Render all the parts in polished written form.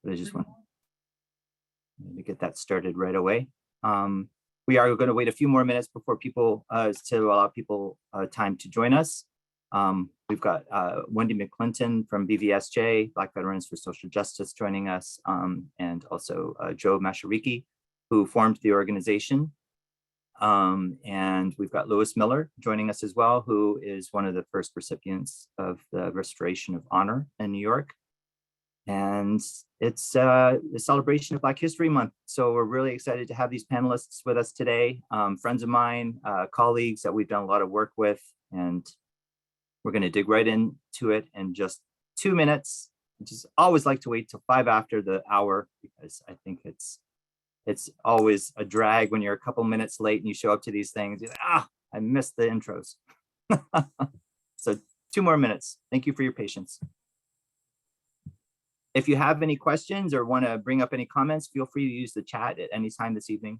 but I just want to get that started right away. We are going to wait a few more minutes before people, to allow people time to join us. We've got Wendy Mcclinton from BVSJ, Black Veterans for Social Justice, joining us, and also Joe Mashariki, who formed the organization. And we've got Lewis Miller joining us as well, who is one of the first recipients of the Restoration of Honor in New York. And it's the celebration of Black History Month. So we're really excited to have these panelists with us today, friends of mine, colleagues that we've done a lot of work with, and we're going to dig right into it in just 2 minutes. I just always like to wait till 5 after the hour, because I think it's always a drag when you're a couple minutes late and you show up to these things. You're like, I missed the intros. So 2 more minutes. Thank you for your patience. If you have any questions or want to bring up any comments, feel free to use the chat at any time this evening.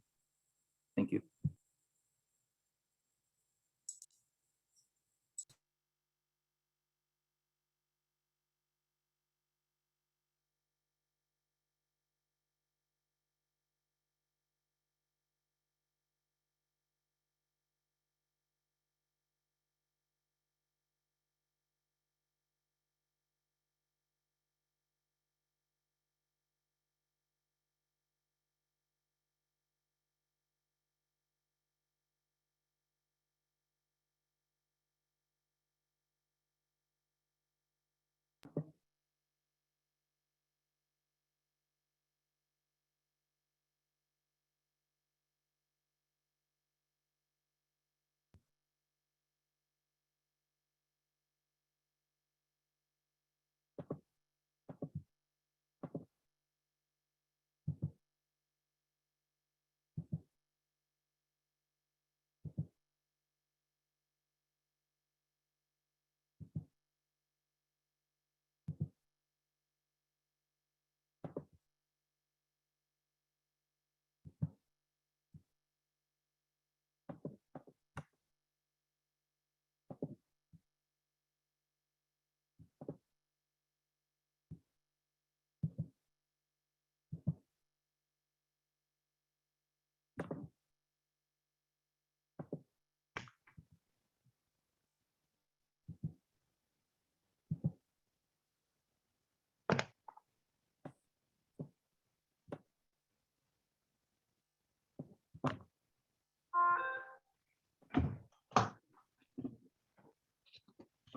Thank you.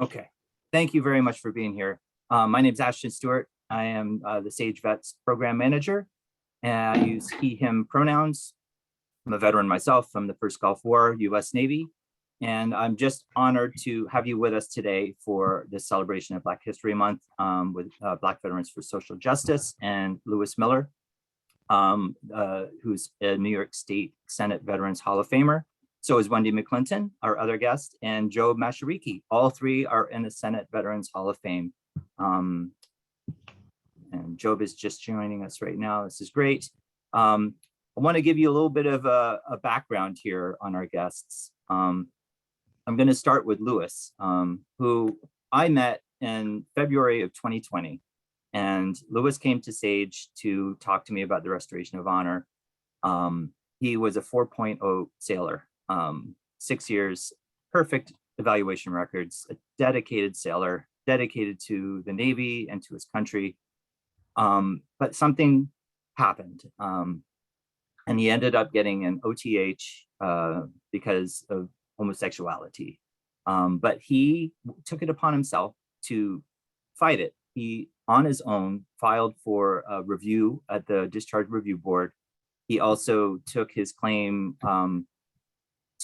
Okay, thank you very much for being here. My name is Ashton Stewart. I am the SAGEVets program manager, and I use he, him pronouns. I'm a veteran myself from the first Gulf War, US Navy, and I'm just honored to have you with us today for this celebration of Black History Month with Black Veterans for Social Justice and Lewis Miller, who's a New York State Senate Veterans Hall of Famer. So is Wendy Mcclinton, our other guest, and Joe Mashariki. All 3 are in the Senate Veterans Hall of Fame. And Job is just joining us right now. This is great. I want to give you a little bit of a background here on our guests. I'm going to start with Lewis, who I met in February of 2020. And Lewis came to SAGE to talk to me about the Restoration of Honor. He was a 4.0 sailor. 6 years, perfect evaluation records, a dedicated sailor, dedicated to the Navy and to his country. But something happened, and he ended up getting an OTH because of homosexuality. But he took it upon himself to fight it. He, on his own, filed for a review at the Discharge Review Board. He also took his claim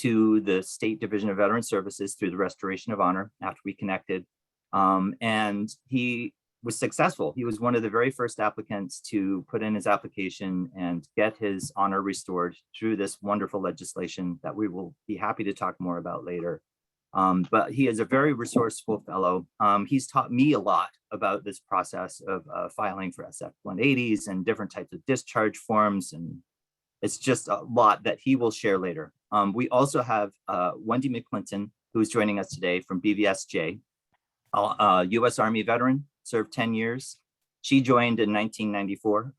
to the State Division of Veteran Services through the Restoration of Honor after we connected. And he was successful. He was one of the very first applicants to put in his application and get his honor restored through this wonderful legislation that we will be happy to talk more about later. But he is a very resourceful fellow. He's taught me a lot about this process of filing for SF-180s and different types of discharge forms, and it's just a lot that he will share later. We also have Wendy Mcclinton, who's joining us today from BVSJ, US Army veteran, served 10 years. She joined in 1994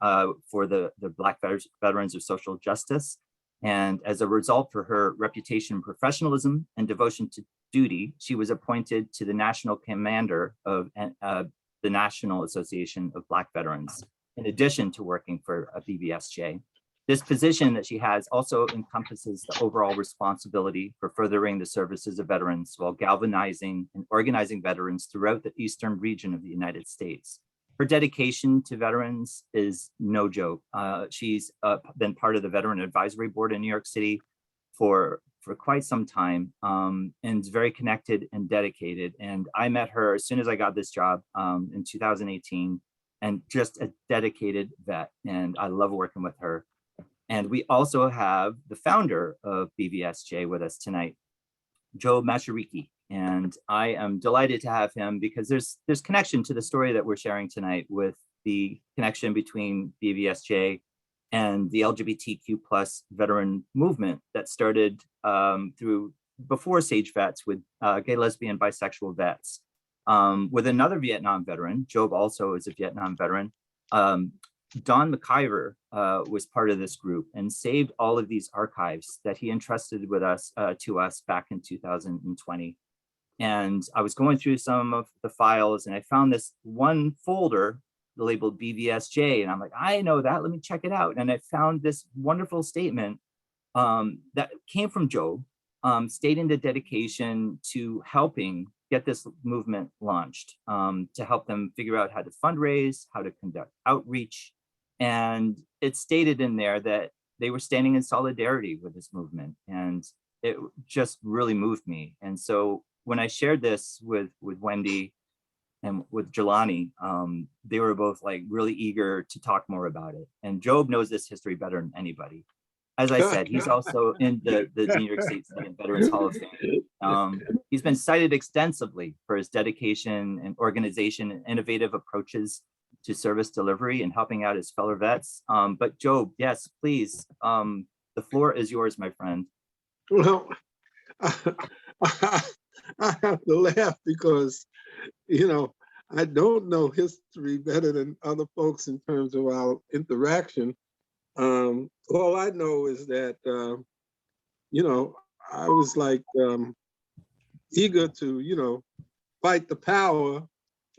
for the Black Veterans of Social Justice. And as a result, for her reputation, professionalism, and devotion to duty, she was appointed to the national commander of the National Association of Black Veterans, in addition to working for a BVSJ. This position that she has also encompasses the overall responsibility for furthering the services of veterans while galvanizing and organizing veterans throughout the eastern region of the United States. Her dedication to veterans is no joke. She's been part of the Veteran Advisory Board in New York City for quite some time, and is very connected and dedicated. And I met her as soon as I got this job in 2018, and just a dedicated vet, and I love working with her. And we also have the founder of BVSJ with us tonight, Joe Mashariki. And I am delighted to have him because there's connection to the story that we're sharing tonight with the connection between BVSJ and the LGBTQ plus veteran movement that started through before SAGEVets with gay, lesbian, bisexual vets. With another Vietnam veteran, Job also is a Vietnam veteran. Don McIver was part of this group and saved all of these archives that he entrusted with us to us back in 2020. And I was going through some of the files and I found this one folder labeled BVSJ, and I'm like, I know that, let me check it out. And I found this wonderful statement that came from Job, stating the dedication to helping get this movement launched, to help them figure out how to fundraise, how to conduct outreach. And it stated in there that they were standing in solidarity with this movement, and it just really moved me. And so when I shared this with Wendy and with Jelani, they were both like really eager to talk more about it. And Job knows this history better than anybody. As I said, he's also in the New York State Senate Veterans Hall of Fame. He's been cited extensively for his dedication and organization and innovative approaches to service delivery and helping out his fellow vets. But Job, yes, please, the floor is yours, my friend. Well, I have to laugh because, you know, I don't know history better than other folks in terms of our interaction. All I know is that, you know, I was like eager to, you know, fight the power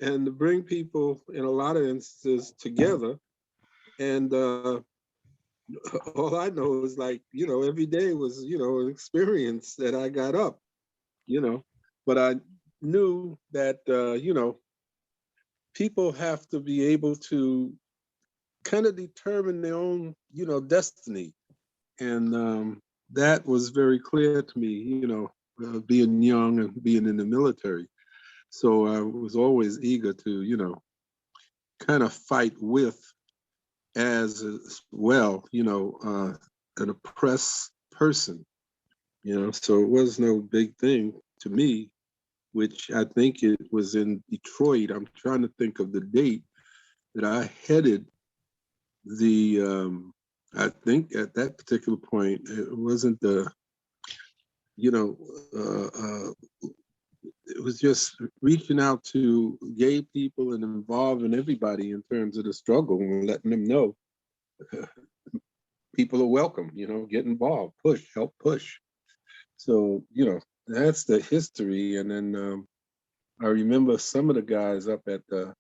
and to bring people in a lot of instances together. And all I know is like, you know, every day was, you know, an experience that I got up, you know, but I knew that, you know, people have to be able to kind of determine their own, you know, destiny. And that was very clear to me, you know, being young and being in the military. So I was always eager to, you know, kind of fight with as well, you know, an oppressed person, you know, so it was no big thing to me, which I think it was in Detroit. I'm trying to think of the date that I headed the, I think at that particular point, it wasn't the, you know, it was just reaching out to gay people and involving everybody in terms of the struggle and letting them know people are welcome, you know, get involved, push, help push. So, you know, that's the history. And then I remember some of the guys up at the,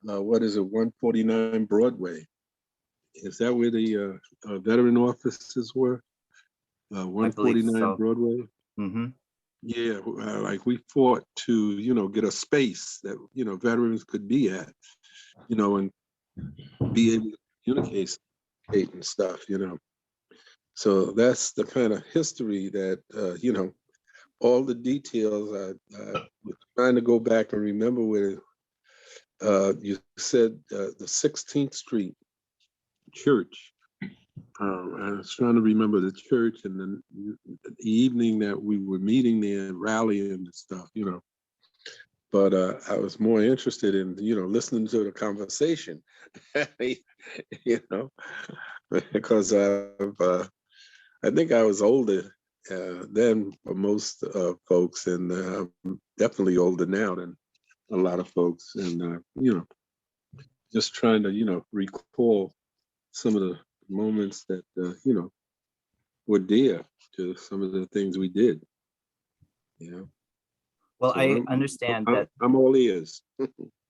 what is it, 149 Broadway. Is that where the veteran offices were? 149 so. Broadway? Mm-hmm. Yeah, like we fought to, you know, get a space that, you know, veterans could be at, you know, and be able to communicate and stuff, you know. So that's the kind of history that, you know, all the details, I was trying to go back and remember where you said the 16th Street Church. I was trying to remember the church and then the evening that we were meeting there and rallying and stuff, you know. But I was more interested in, you know, listening to the conversation, you know, because I think I was older then for most folks, and I'm definitely older now than a lot of folks. And, you know, just trying to, recall some of the moments that, were dear to some of the things we did. Well, So I understand that. I'm all ears.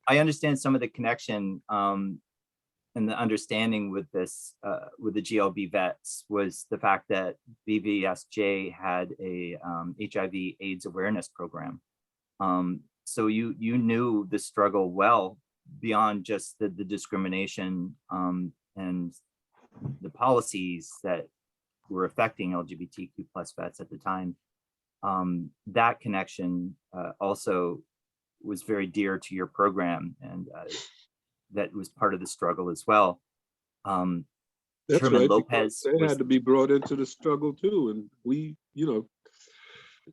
I understand some of the connection and the understanding with this, with the GLB vets, was the fact that BVSJ had a HIV/AIDS awareness program. So you knew the struggle well beyond just the discrimination and the policies that were affecting LGBTQ plus vets at the time. That connection also was very dear to your program, and that was part of the struggle as well. That's Truman right. Lopez They had to be brought into the struggle too, and we,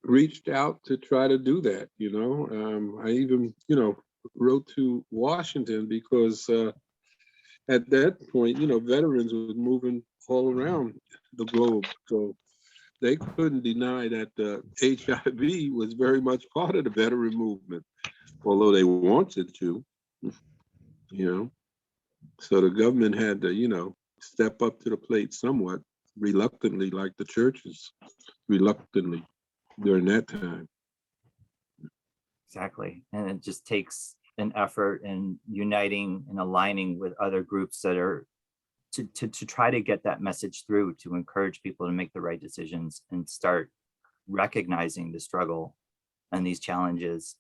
reached out to try to do that. I even, wrote to Washington because at that point, veterans were moving all around the globe, so they couldn't deny that HIV was very much part of the veteran movement, although they wanted to, So the government had to, step up to the plate somewhat reluctantly, like the churches reluctantly during that time. Exactly. And it just takes an effort in uniting and aligning with other groups that are to try to get that message through, to encourage people to make the right decisions and start recognizing the struggle and these challenges.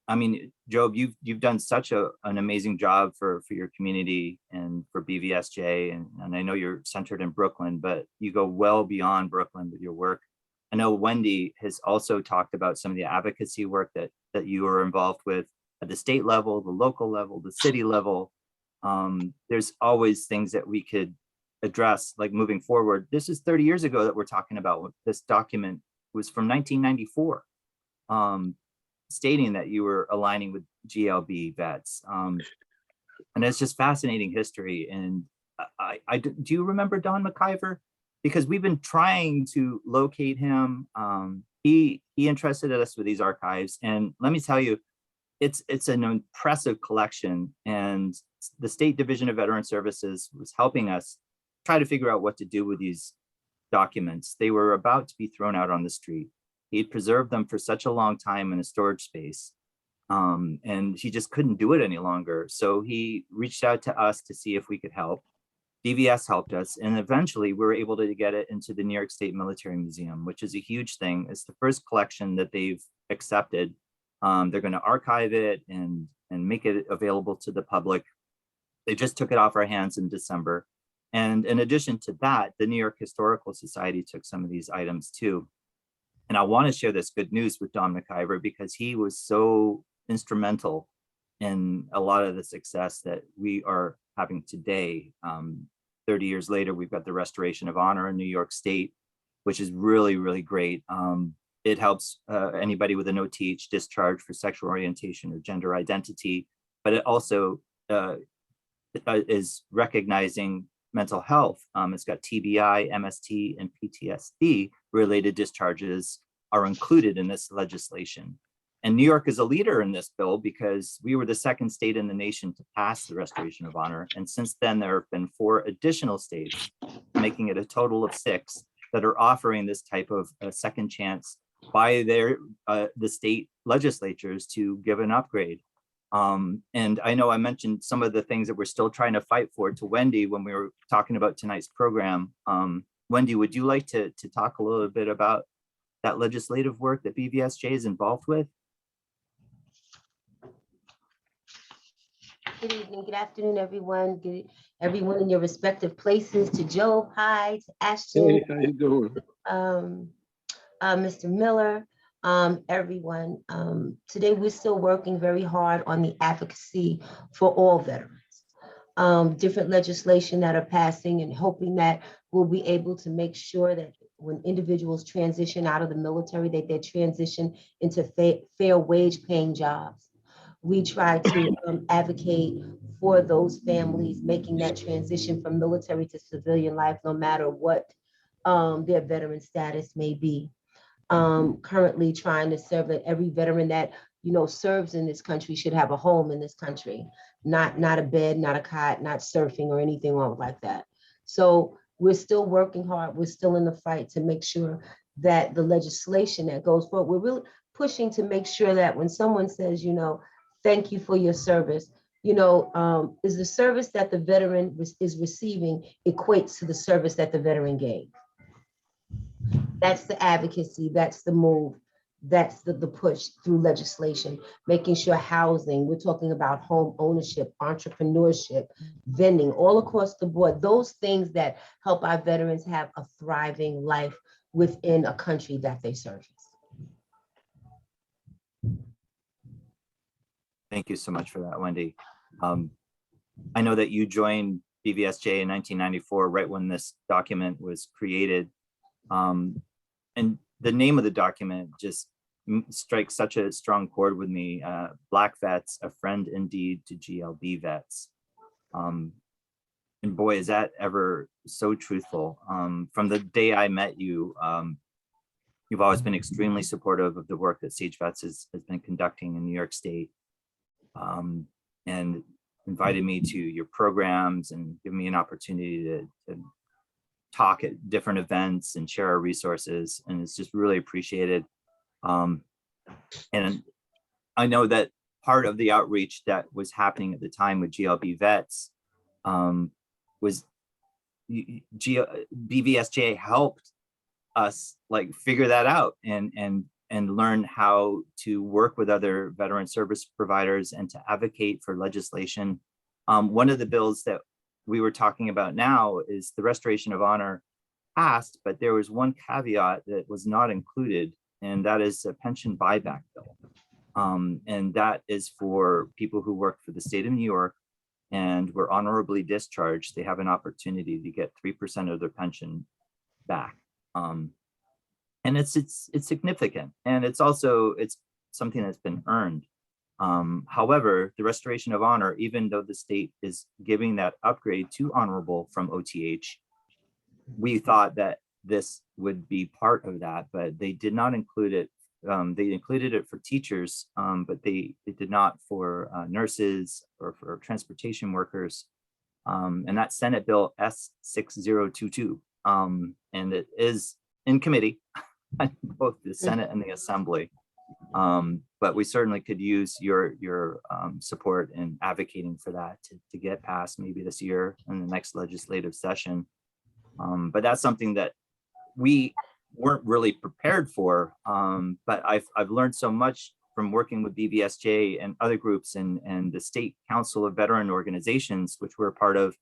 I mean, Job, you've done such an amazing job for your community and for BVSJ, and I know you're centered in Brooklyn, but you go well beyond Brooklyn with your work. I know Wendy has also talked about some of the advocacy work that you are involved with at the state level, the local level, the city level. There's always things that we could address, like moving forward. This is 30 years ago that we're talking about. This document was from 1994, stating that you were aligning with GLB vets. And it's just fascinating history. And do you remember Don McIver? Because we've been trying to locate him. He entrusted us with these archives, and let me tell you, it's an impressive collection. And the State Division of Veteran Services was helping us try to figure out what to do with these documents. They were about to be thrown out on the street. He'd preserved them for such a long time in a storage space, and he just couldn't do it any longer. So he reached out to us to see if we could help. DVS helped us, and eventually we were able to get it into the New York State Military Museum, which is a huge thing. It's the first collection that they've accepted. They're going to archive it and make it available to the public. They just took it off our hands in December. And in addition to that, the New York Historical Society took some of these items too. And I want to share this good news with Don McIver, because he was so instrumental in a lot of the success that we are having today. 30 years later, we've got the Restoration of Honor in New York State, which is really, really great. It helps anybody with a no-teach discharge for sexual orientation or gender identity, but it also is recognizing mental health. It's got TBI, MST, and PTSD related discharges are included in this legislation. And New York is a leader in this bill because we were the second state in the nation to pass the Restoration of Honor. And since then, there have been 4 additional states, making it a total of 6, that are offering this type of a second chance by the state legislatures to give an upgrade. And I know I mentioned some of the things that we're still trying to fight for to Wendy when we were talking about tonight's program. Wendy, would you like to talk a little bit about that legislative work that BVSJ is involved with? Good evening, good afternoon, everyone. Everyone in your respective places. To Joe, hi, to Ashton. Hey, how you doing? Mr. Miller, everyone. Today, we're still working very hard on the advocacy for all veterans. Different legislation that are passing, and hoping that we'll be able to make sure that when individuals transition out of the military, that they transition into fair wage paying jobs. We try to advocate for those families making that transition from military to civilian life, no matter what their veteran status may be. Currently trying to serve that every veteran that serves in this country should have a home in this country. not a bed, not a cot, not surfing or anything like that. So we're still working hard. We're still in the fight to make sure that the legislation that goes forward, we're really pushing to make sure that when someone says, thank you for your service, is the service that the veteran is receiving equates to the service that the veteran gave. That's the advocacy, that's the move, that's the push through legislation, making sure housing, we're talking about home ownership, entrepreneurship, vending, all across the board, those things that help our veterans have a thriving life within a country that they service. Thank you so much for that, Wendy. I know that you joined BVSJ in 1994, right when this document was created. And the name of the document just strikes such a strong chord with me. Black Vets, a friend indeed to GLB vets. And boy, is that ever so truthful. From the day I met you, you've always been extremely supportive of the work that SAGEVets has been conducting in New York State, and invited me to your programs and given me an opportunity to talk at different events and share our resources, and it's just really appreciated. And I know that part of the outreach that was happening at the time with GLB vets was BVSJ helped us like figure that out and learn how to work with other veteran service providers and to advocate for legislation. One of the bills that we were talking about now is the Restoration of Honor passed, but there was one caveat that was not included, and that is a pension buyback bill. And that is for people who work for the state of New York and were honorably discharged. They have an opportunity to get 3% of their pension back. And it's significant, and it's something that's been earned. However, the Restoration of Honor, even though the state is giving that upgrade to honorable from OTH, we thought that this would be part of that, but they did not include it. They included it for teachers, but they did not for nurses or for transportation workers. And that's Senate Bill S6022. And it is in committee, both the Senate and the Assembly. But we certainly could use your support in advocating for that to get passed maybe this year in the next legislative session. But that's something that we weren't really prepared for. But I've learned so much from working with BVSJ and other groups and the State Council of Veteran Organizations, which we're a part of.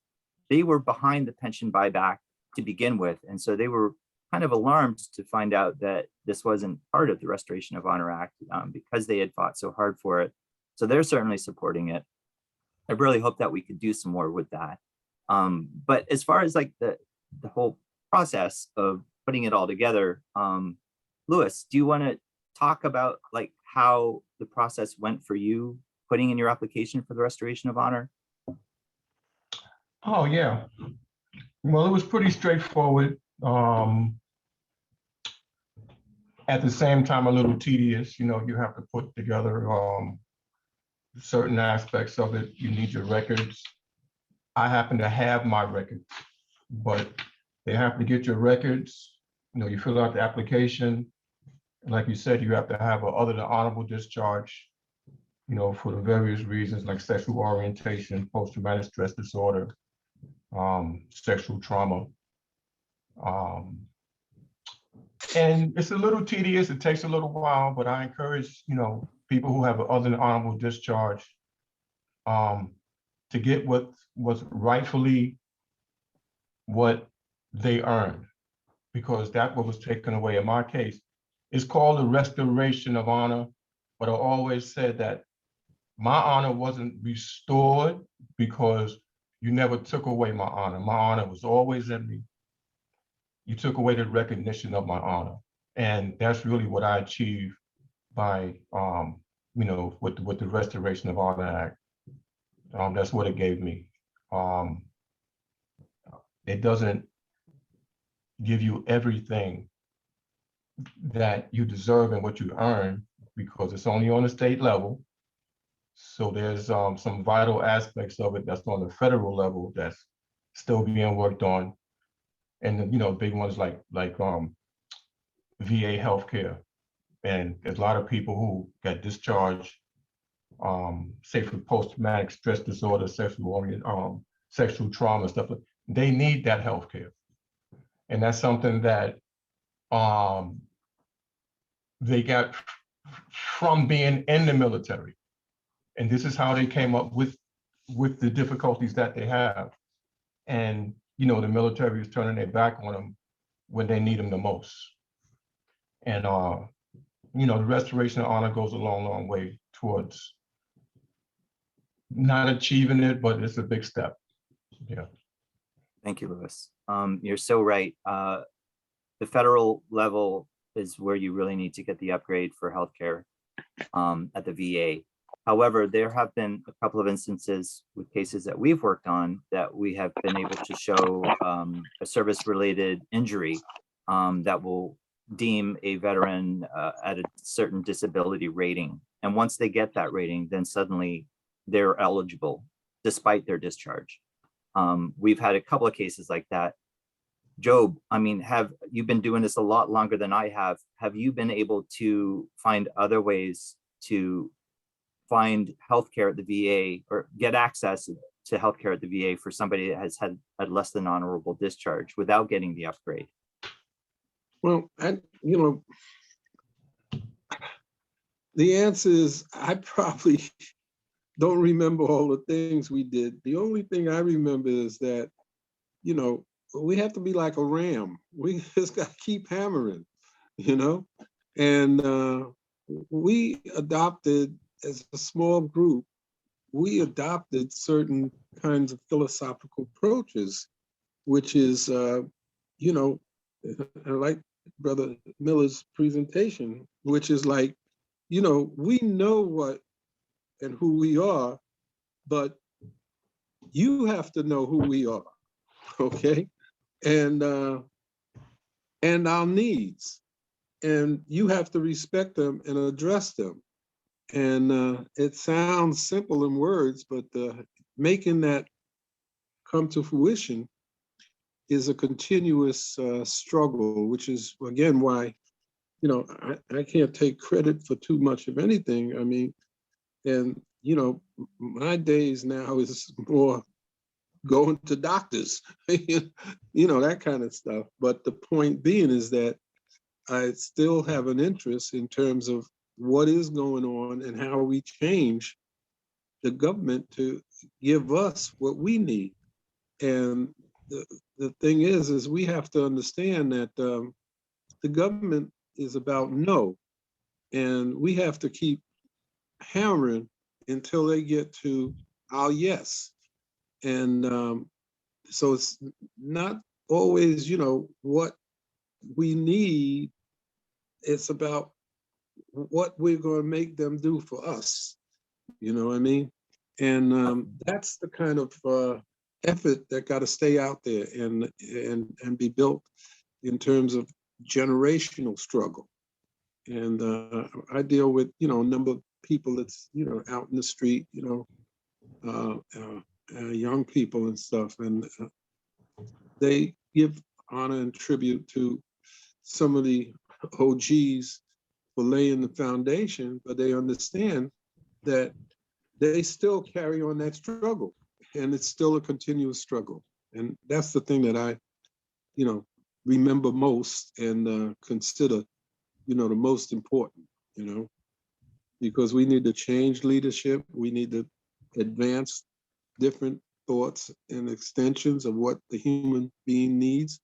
They were behind the pension buyback to begin with. And so they were kind of alarmed to find out that this wasn't part of the Restoration of Honor Act because they had fought so hard for it. So they're certainly supporting it. I really hope that we could do some more with that. But as far as like the whole process of putting it all together, Louis, do you want to talk about like how the process went for you putting in your application for the Restoration of Honor? Oh yeah, well, it was pretty straightforward. At the same time, a little tedious. You have to put together certain aspects of it. You need your records. I happen to have my records, but they have to get your records. You fill out the application. And like you said, you have to have other than honorable discharge, for the various reasons like sexual orientation, post-traumatic stress disorder, sexual trauma. And it's a little tedious, it takes a little while, but I encourage, people who have other than honorable discharge to get what was rightfully what they earned, because that's what was taken away. In my case, it's called the Restoration of Honor, but I always said that my honor wasn't restored because you never took away my honor. My honor was always in me. You took away the recognition of my honor. And that's really what I achieved by, with the Restoration of Honor Act. That's what it gave me. It doesn't give you everything that you deserve and what you earn, because it's only on the state level. So there's some vital aspects of it that's on the federal level that's still being worked on. And big ones like VA healthcare. And there's a lot of people who got discharged, say for post-traumatic stress disorder, sexual trauma, stuff. They need that healthcare. And that's something that they got from being in the military. And this is how they came up with the difficulties that they have. And, the military is turning their back on them when they need them the most. And, the restoration of honor goes a long, long way towards not achieving it, but it's a big step. Yeah. Thank you, Louis. You're so right. The federal level is where you really need to get the upgrade for healthcare at the VA. However, there have been a couple of instances with cases that we've worked on that we have been able to show a service-related injury that will deem a veteran at a certain disability rating. And once they get that rating, then suddenly they're eligible despite their discharge. We've had a couple of cases like that. Job, I mean, have you been doing this a lot longer than I have? Have you been able to find other ways to find healthcare at the VA or get access to healthcare at the VA for somebody that has had a less than honorable discharge without getting the upgrade? Well, the answer is I probably don't remember all the things we did. The only thing I remember is that, we have to be like a ram. We just got to keep hammering, and we adopted, as a small group, we adopted certain kinds of philosophical approaches, which is, I like Brother Miller's presentation, which is like, we know what and who we are, but you have to know who we are, okay? And our needs, and you have to respect them and address them. And it sounds simple in words, but making that come to fruition is a continuous struggle, which is, again, why, I can't take credit for too much of anything. I mean, and, my days now is more going to doctors, that kind of stuff. But the point being is that I still have an interest in terms of what is going on and how we change the government to give us what we need. And the thing is we have to understand that the government is about no, and we have to keep hammering until they get to our yes. And so it's not always, what we need. It's about what we're going to make them do for us. You know what I mean? And that's the kind of effort that got to stay out there and be built in terms of generational struggle. And I deal with, a number of people that's, out in the street, young people and stuff, and they give honor and tribute to some of the OGs for laying the foundation, but they understand that they still carry on that struggle, and it's still a continuous struggle. And that's the thing that I, remember most and consider, the most important, because we need to change leadership. We need to advance different thoughts and extensions of what the human being needs,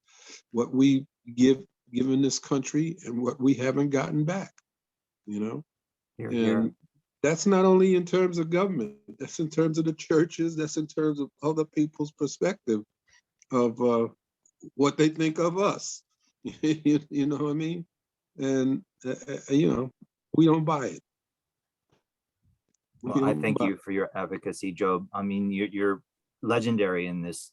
what we given this country, and what we haven't gotten back, Here, and here. that's not only in terms of government, that's in terms of the churches, that's in terms of other people's perspective of what they think of us. You know what I mean? And, we don't buy it. Well, I thank you for your advocacy, Job. I mean, you're legendary in this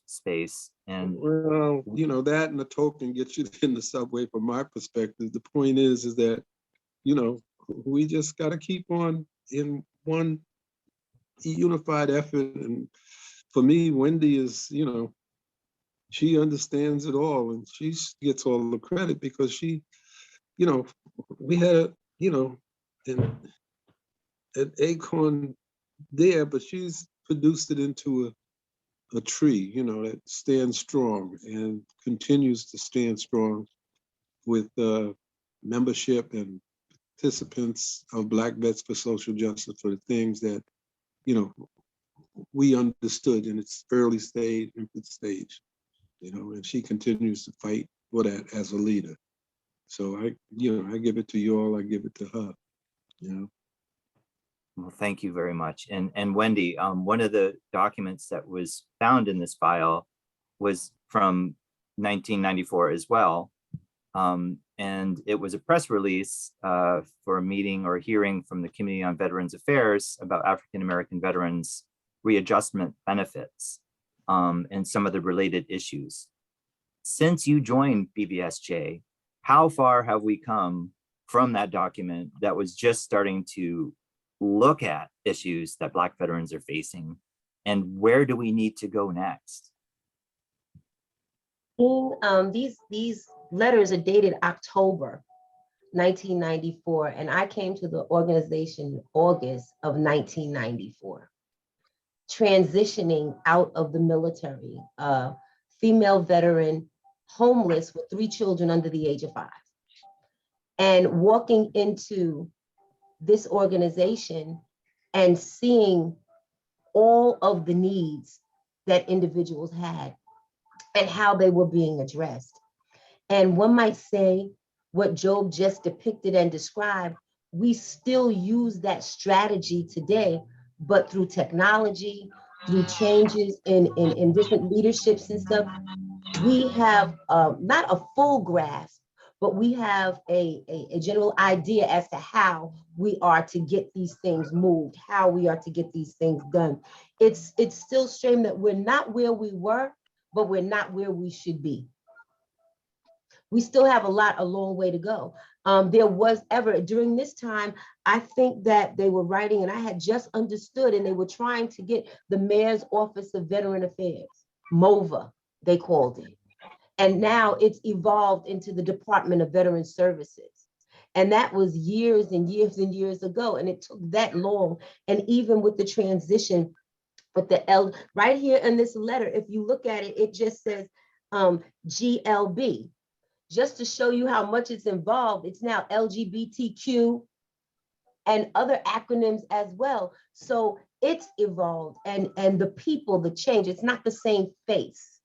space. And well, that and the token gets you in the subway from my perspective. The point is that, we just got to keep on in one unified effort. And for me, Wendy is, she understands it all, and she gets all the credit because she, we had, an acorn there, but she's produced it into a tree, that stands strong and continues to stand strong with membership and participants of Black Vets for Social Justice for the things that, we understood in its early stage, infant stage, and she continues to fight for that as a leader. So I give it to you all, I give it to her, Well, thank you very much. And Wendy, one of the documents that was found in this file was from 1994 as well. And it was a press release for a meeting or hearing from the Committee on Veterans Affairs about African-American veterans readjustment benefits and some of the related issues. Since you joined BVSJ, how far have we come from that document that was just starting to look at issues that Black veterans are facing, and where do we need to go next? These letters are dated October 1994, and I came to the organization in August of 1994. Transitioning out of the military, female veteran, homeless with 3 children under the age of 5, and walking into this organization and seeing all of the needs that individuals had and how they were being addressed. And one might say what Job just depicted and described, we still use that strategy today, but through technology, through changes in different leaderships and stuff, we have not a full grasp, but we have a general idea as to how we are to get these things moved, how we are to get these things done. It's still strange that we're not where we were, but we're not where we should be. We still have a long way to go. There was ever, during this time, I think that they were writing, and I had just understood, and they were trying to get the Mayor's Office of Veteran Affairs, MOVA, they called it. And now it's evolved into the Department of Veteran Services. And that was years and years and years ago. And it took that long. And even with the transition, but right here in this letter, if you look at it, it just says GLB. Just to show you how much it's involved, it's now LGBTQ and other acronyms as well. So it's evolved, and the people, the change, it's not the same face.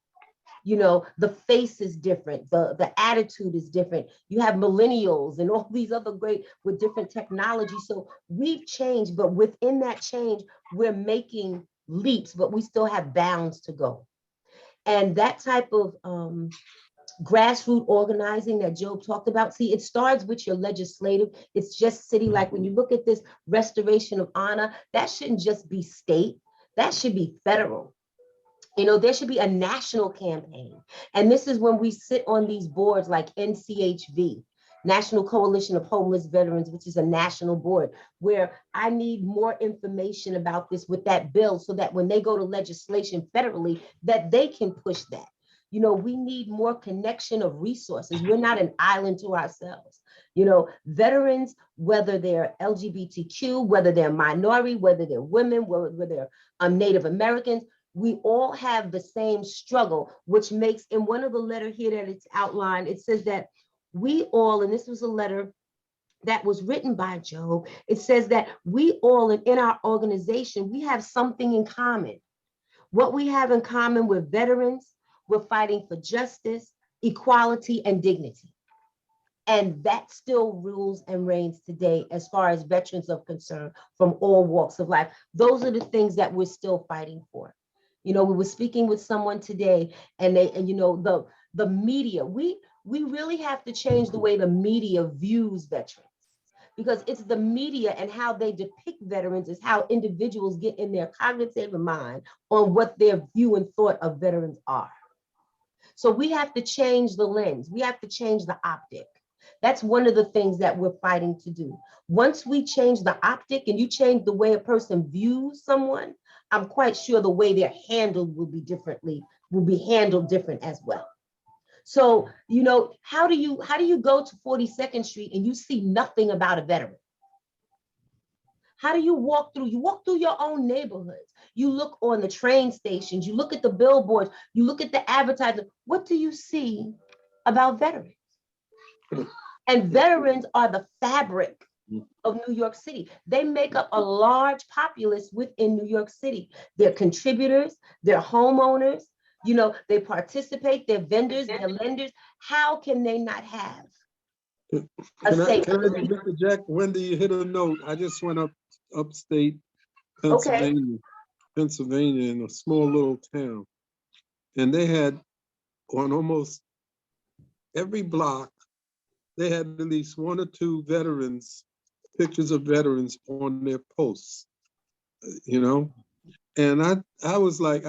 The face is different, the attitude is different. You have millennials and all these other great with different technology. So we've changed, but within that change, we're making leaps, but we still have bounds to go. And that type of grassroots organizing that Job talked about, see, it starts with your legislative. It's just city. Like when you look at this restoration of honor, that shouldn't just be state, that should be federal. There should be a national campaign. And this is when we sit on these boards like NCHV, National Coalition of Homeless Veterans, which is a national board, where I need more information about this with that bill so that when they go to legislation federally, that they can push that. We need more connection of resources. We're not an island to ourselves. Veterans, whether they're LGBTQ, whether they're minority, whether they're women, whether they're Native Americans, we all have the same struggle, which makes, in one of the letters here that it's outlined, it says that we all, and this was a letter that was written by Job, it says that we all in our organization, we have something in common. What we have in common with veterans, we're fighting for justice, equality, and dignity. And that still rules and reigns today as far as veterans are concerned from all walks of life. Those are the things that we're still fighting for. We were speaking with someone today, and the media, we really have to change the way the media views veterans, because it's the media and how they depict veterans is how individuals get in their cognitive mind on what their view and thought of veterans are. So we have to change the lens. We have to change the optic. That's one of the things that we're fighting to do. Once we change the optic and you change the way a person views someone, I'm quite sure the way they're handled will be handled different as well. So, you know, how do you go to 42nd Street and you see nothing about a veteran? How do you walk through? You walk through your own neighborhoods. You look on the train stations, you look at the billboards, you look at the advertising. What do you see about veterans? And veterans are the fabric of New York City. They make up a large populace within New York City. They're contributors, they're homeowners, you know, they participate, they're vendors, they're lenders. How can they not have a Can I safe just place? interject? Wendy, you hit a note. I just went upstate Okay. Pennsylvania in a small little town. And they had on almost every block, they had at least one or two veterans, pictures of veterans on their posts, you know? And I was like,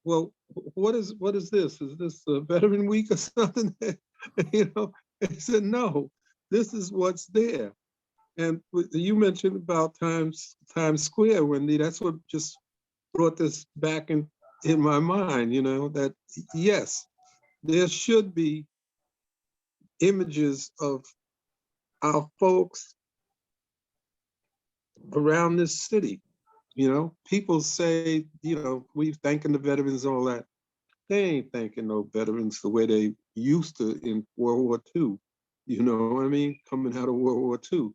well, what is this? Is this a Veteran Week or something? You know, they said, no, this is what's there. And you mentioned about Times Square, Wendy, that's what just brought this back in my mind, you know, that yes, there should be images of our folks around this city. You know, people say, you know, we thanking the veterans, all that. They ain't thanking no veterans the way they used to in World War II. You know what I mean? Coming out of World War II.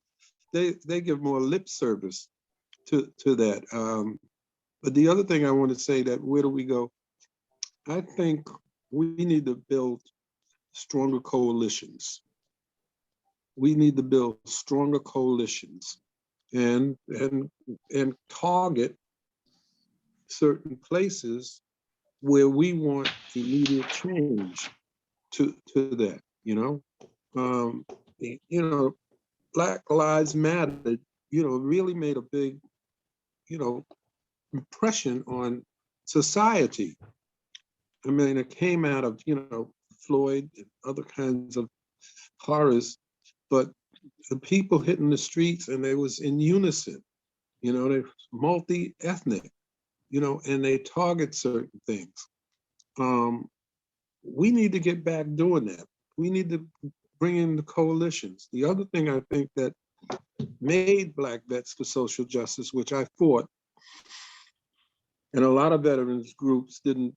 They give more lip service to that. But the other thing I want to say, that where do we go? I think we need to build stronger coalitions. We need to build stronger coalitions and target certain places where we want immediate change to that, you know? You know, Black Lives Matter, you know, really made a big, you know, impression on society. I mean, it came out of, you know, Floyd and other kinds of horrors, but the people hitting the streets, and they was in unison, you know, they're multi-ethnic, you know, and they target certain things. We need to get back doing that. We need to bring in the coalitions. The other thing I think that made Black Vets for Social Justice, which I fought, and a lot of veterans groups didn't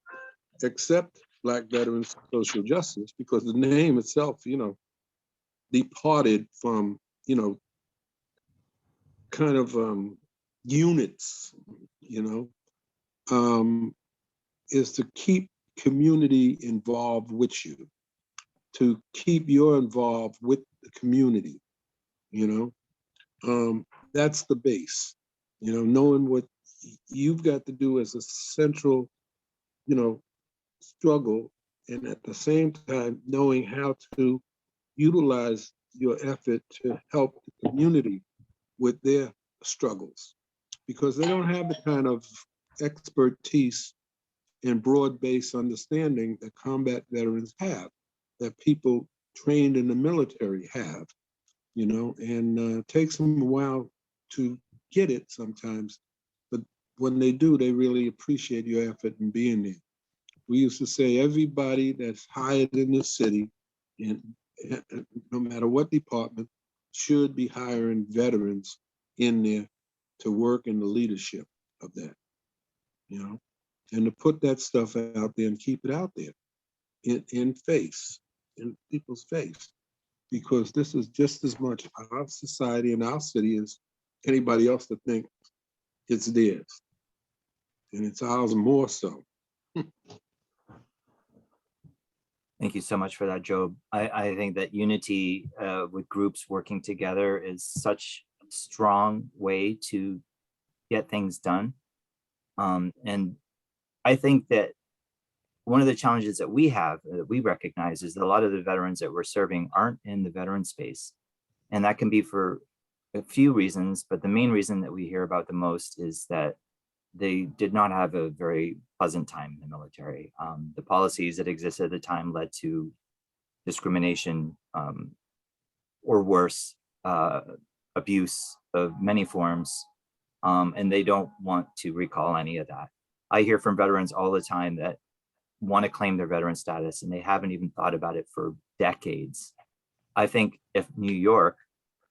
accept Black Veterans for Social Justice because the name itself, you know, departed from, you know, kind of units, you know, is to keep community involved with you, to keep you involved with the community, you know. That's the base, you know, knowing what you've got to do as a central, you know, struggle, and at the same time knowing how to utilize your effort to help the community with their struggles, because they don't have the kind of expertise and broad-based understanding that combat veterans have, that people trained in the military have, you know, and it takes them a while to get it sometimes, but when they do, they really appreciate your effort in being there. We used to say everybody that's hired in this city, and no matter what department, should be hiring veterans in there to work in the leadership of that, you know, and to put that stuff out there and keep it out there in people's face, because this is just as much our society and our city as anybody else to think it's theirs, and it's ours more so. Thank you so much for that, Job. I think that unity with groups working together is such a strong way to get things done. And I think that one of the challenges that we have, that we recognize, is that a lot of the veterans that we're serving aren't in the veteran space. And that can be for a few reasons, but the main reason that we hear about the most is that they did not have a very pleasant time in the military. The policies that existed at the time led to discrimination or worse, abuse of many forms. And they don't want to recall any of that. I hear from veterans all the time that want to claim their veteran status and they haven't even thought about it for decades. I think if New York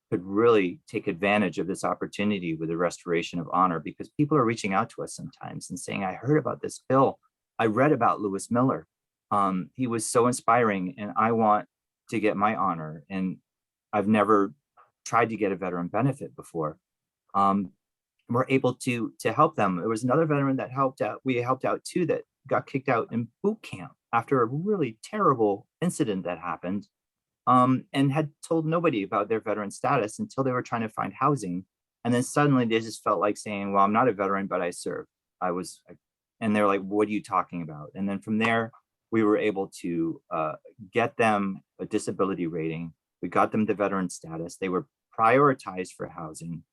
could really take advantage of this opportunity with the restoration of honor, because people are reaching out to us sometimes and saying, I heard about this bill. I read about Lewis Miller. He was so inspiring and I want to get my honor. And I've never tried to get a veteran benefit before. We're able to help them. There was another veteran that helped out. We helped out too, that got kicked out in boot camp after a really terrible incident that happened, and had told nobody about their veteran status until they were trying to find housing. And then suddenly they just felt like saying, well, I'm not a veteran, but I served. And they're like, what are you talking about? And then from there, we were able to get them a disability rating. We got them the veteran status. They were prioritized for housing.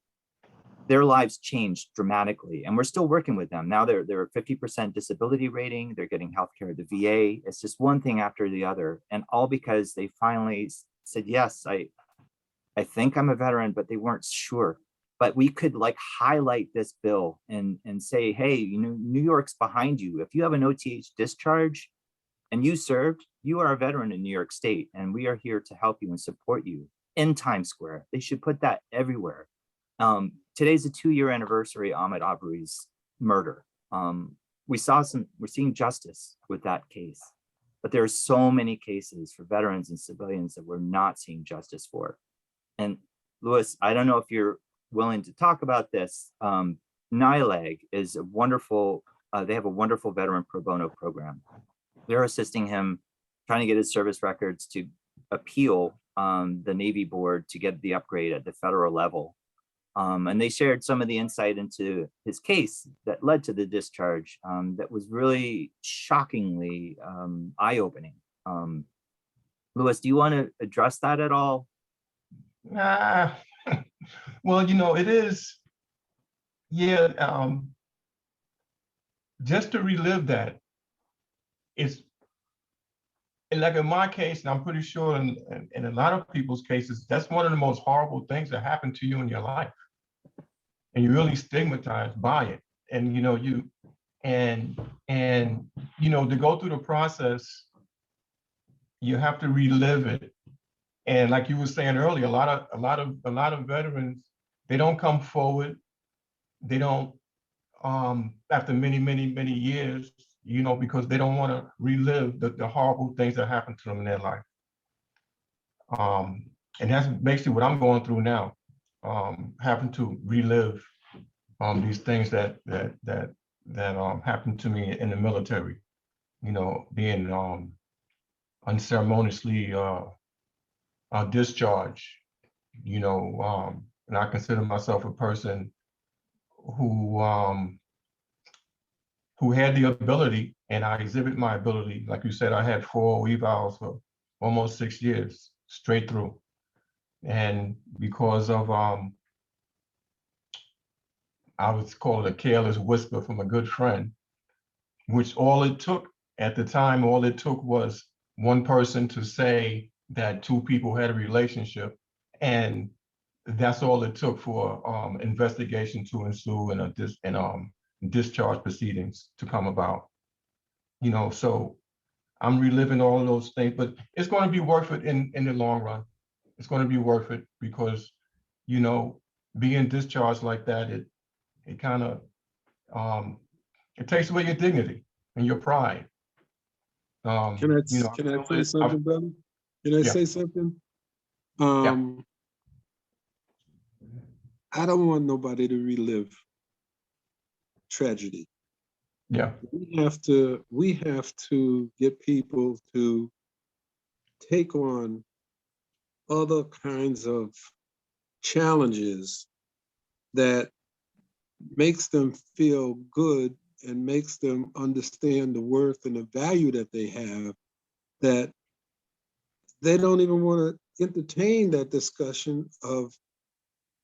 Their lives changed dramatically, and we're still working with them. Now they're a 50% disability rating. They're getting healthcare at the VA. It's just one thing after the other, and all because they finally said, yes, I think I'm a veteran, but they weren't sure. But we could like highlight this bill and say, hey, you know, New York's behind you. If you have an OTH discharge and you served, you are a veteran in New York State, and we are here to help you and support you in Times Square. They should put that everywhere. Today's the 2-year anniversary of Ahmaud Arbery's murder. We're seeing justice with that case, but there are so many cases for veterans and civilians that we're not seeing justice for. And Louis, I don't know if you're willing to talk about this. NILAG is a wonderful, they have a wonderful veteran pro bono program. They're assisting him trying to get his service records to appeal the Navy board to get the upgrade at the federal level. And they shared some of the insight into his case that led to the discharge that was really shockingly eye-opening. Louis, do you want to address that at all? Well, you know, it is, yeah, just to relive that, it's like in my case, and I'm pretty sure in a lot of people's cases, that's one of the most horrible things that happened to you in your life. And you're really stigmatized by it. And, you know, you know, to go through the process, you have to relive it. And like you were saying earlier, a lot of veterans, they don't come forward. They don't, after many years, you know, because they don't want to relive the horrible things that happened to them in their life. And that's basically what I'm going through now, having to relive these things that happened to me in the military. You know, being unceremoniously discharged. You know, and I consider myself a person who had the ability, and I exhibit my ability. Like you said, I had 4 evals for almost 6 years straight through. And because of, I would call it a careless whisper from a good friend, which all it took at the time, all it took was one person to say that 2 people had a relationship. And that's all it took for investigation to ensue and discharge proceedings to come about. You know, so I'm reliving all of those things, but it's going to be worth it in the long run. It's going to be worth it because, you know, being discharged like that, it kind of, it takes away your dignity and your pride. Can I you know, say something, brother? Can I say something? I don't want nobody to relive tragedy. Yeah. We have to get people to take on other kinds of challenges that makes them feel good and makes them understand the worth and the value that they have, that they don't even want to entertain that discussion of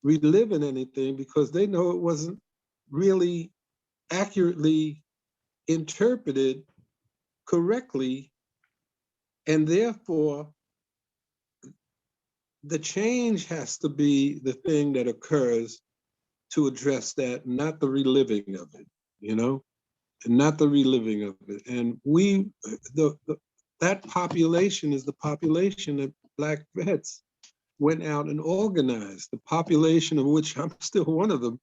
reliving anything because they know it wasn't really accurately interpreted correctly, and therefore the change has to be the thing that occurs to address that, not the reliving of it, and not the reliving of it. And that population is the population that Black vets went out and organized, the population of which I'm still one of them.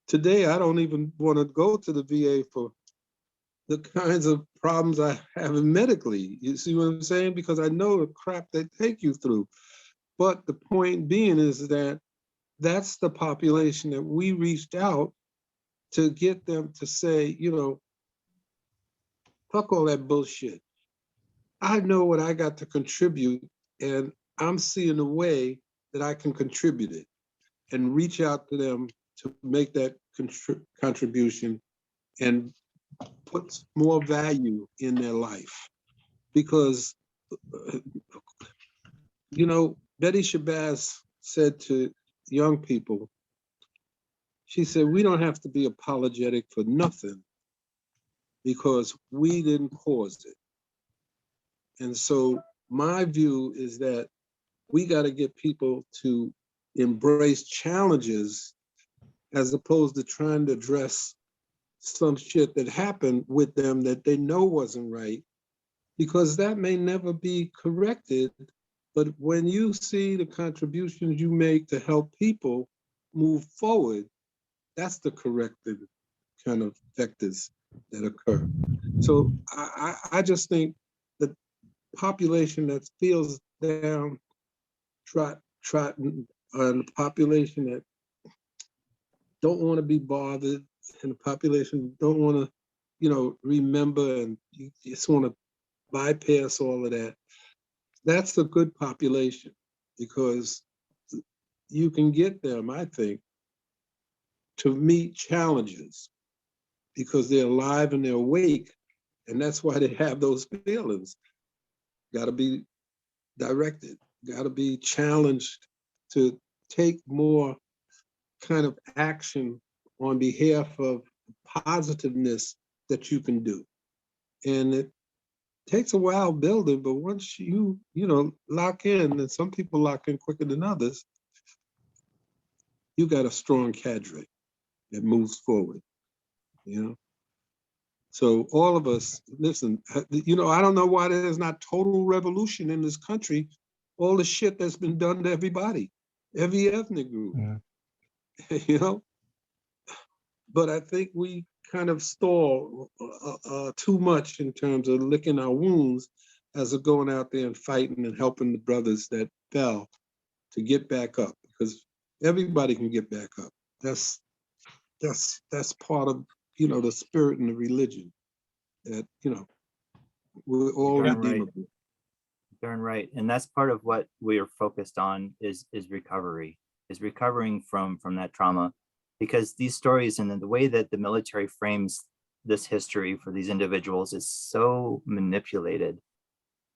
Today, I don't even want to go to the VA for the kinds of problems I have medically. You see what I'm saying? Because I know the crap they take you through. But the point being is that that's the population that we reached out to get them to say, fuck all that bullshit. I know what I got to contribute, and I'm seeing a way that I can contribute it and reach out to them to make that contribution and put more value in their life. Because, Betty Shabazz said to young people, she said, we don't have to be apologetic for nothing because we didn't cause it. And so my view is that we got to get people to embrace challenges as opposed to trying to address some shit that happened with them that they know wasn't right, because that may never be corrected. But when you see the contributions you make to help people move forward, that's the corrected kind of vectors that occur. So I just think the population that feels down, trotting, and the population that don't want to be bothered, and the population don't want to, remember, and you just want to bypass all of that. That's a good population, because you can get them, I think, to meet challenges because they're alive and they're awake, and that's why they have those feelings. Got to be directed, got to be challenged to take more kind of action on behalf of positiveness that you can do. And it takes a while building, but once you lock in, and some people lock in quicker than others, you got a strong cadre that moves forward, So all of us, listen, I don't know why there's not total revolution in this country, all the shit that's been done to everybody, every ethnic group, But I think we kind of stall too much in terms of licking our wounds as of going out there and fighting and helping the brothers that fell to get back up, because everybody can get back up. That's part of the spirit and the religion that we're all redeemable. Darn right. And that's part of what we are focused on is recovery, is recovering from that trauma, because these stories and the way that the military frames this history for these individuals is so manipulated,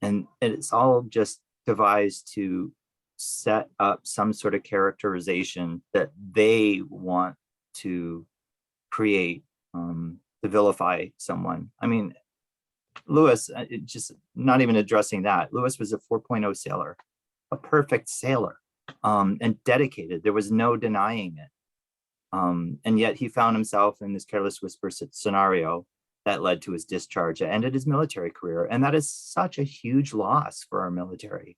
and it's all just devised to set up some sort of characterization that they want to create, to vilify someone. I mean, Lewis, just not even addressing that. Lewis was a 4.0 sailor, a perfect sailor, and dedicated. There was no denying it. And yet he found himself in this careless whisper scenario that led to his discharge, that ended his military career. And that is such a huge loss for our military.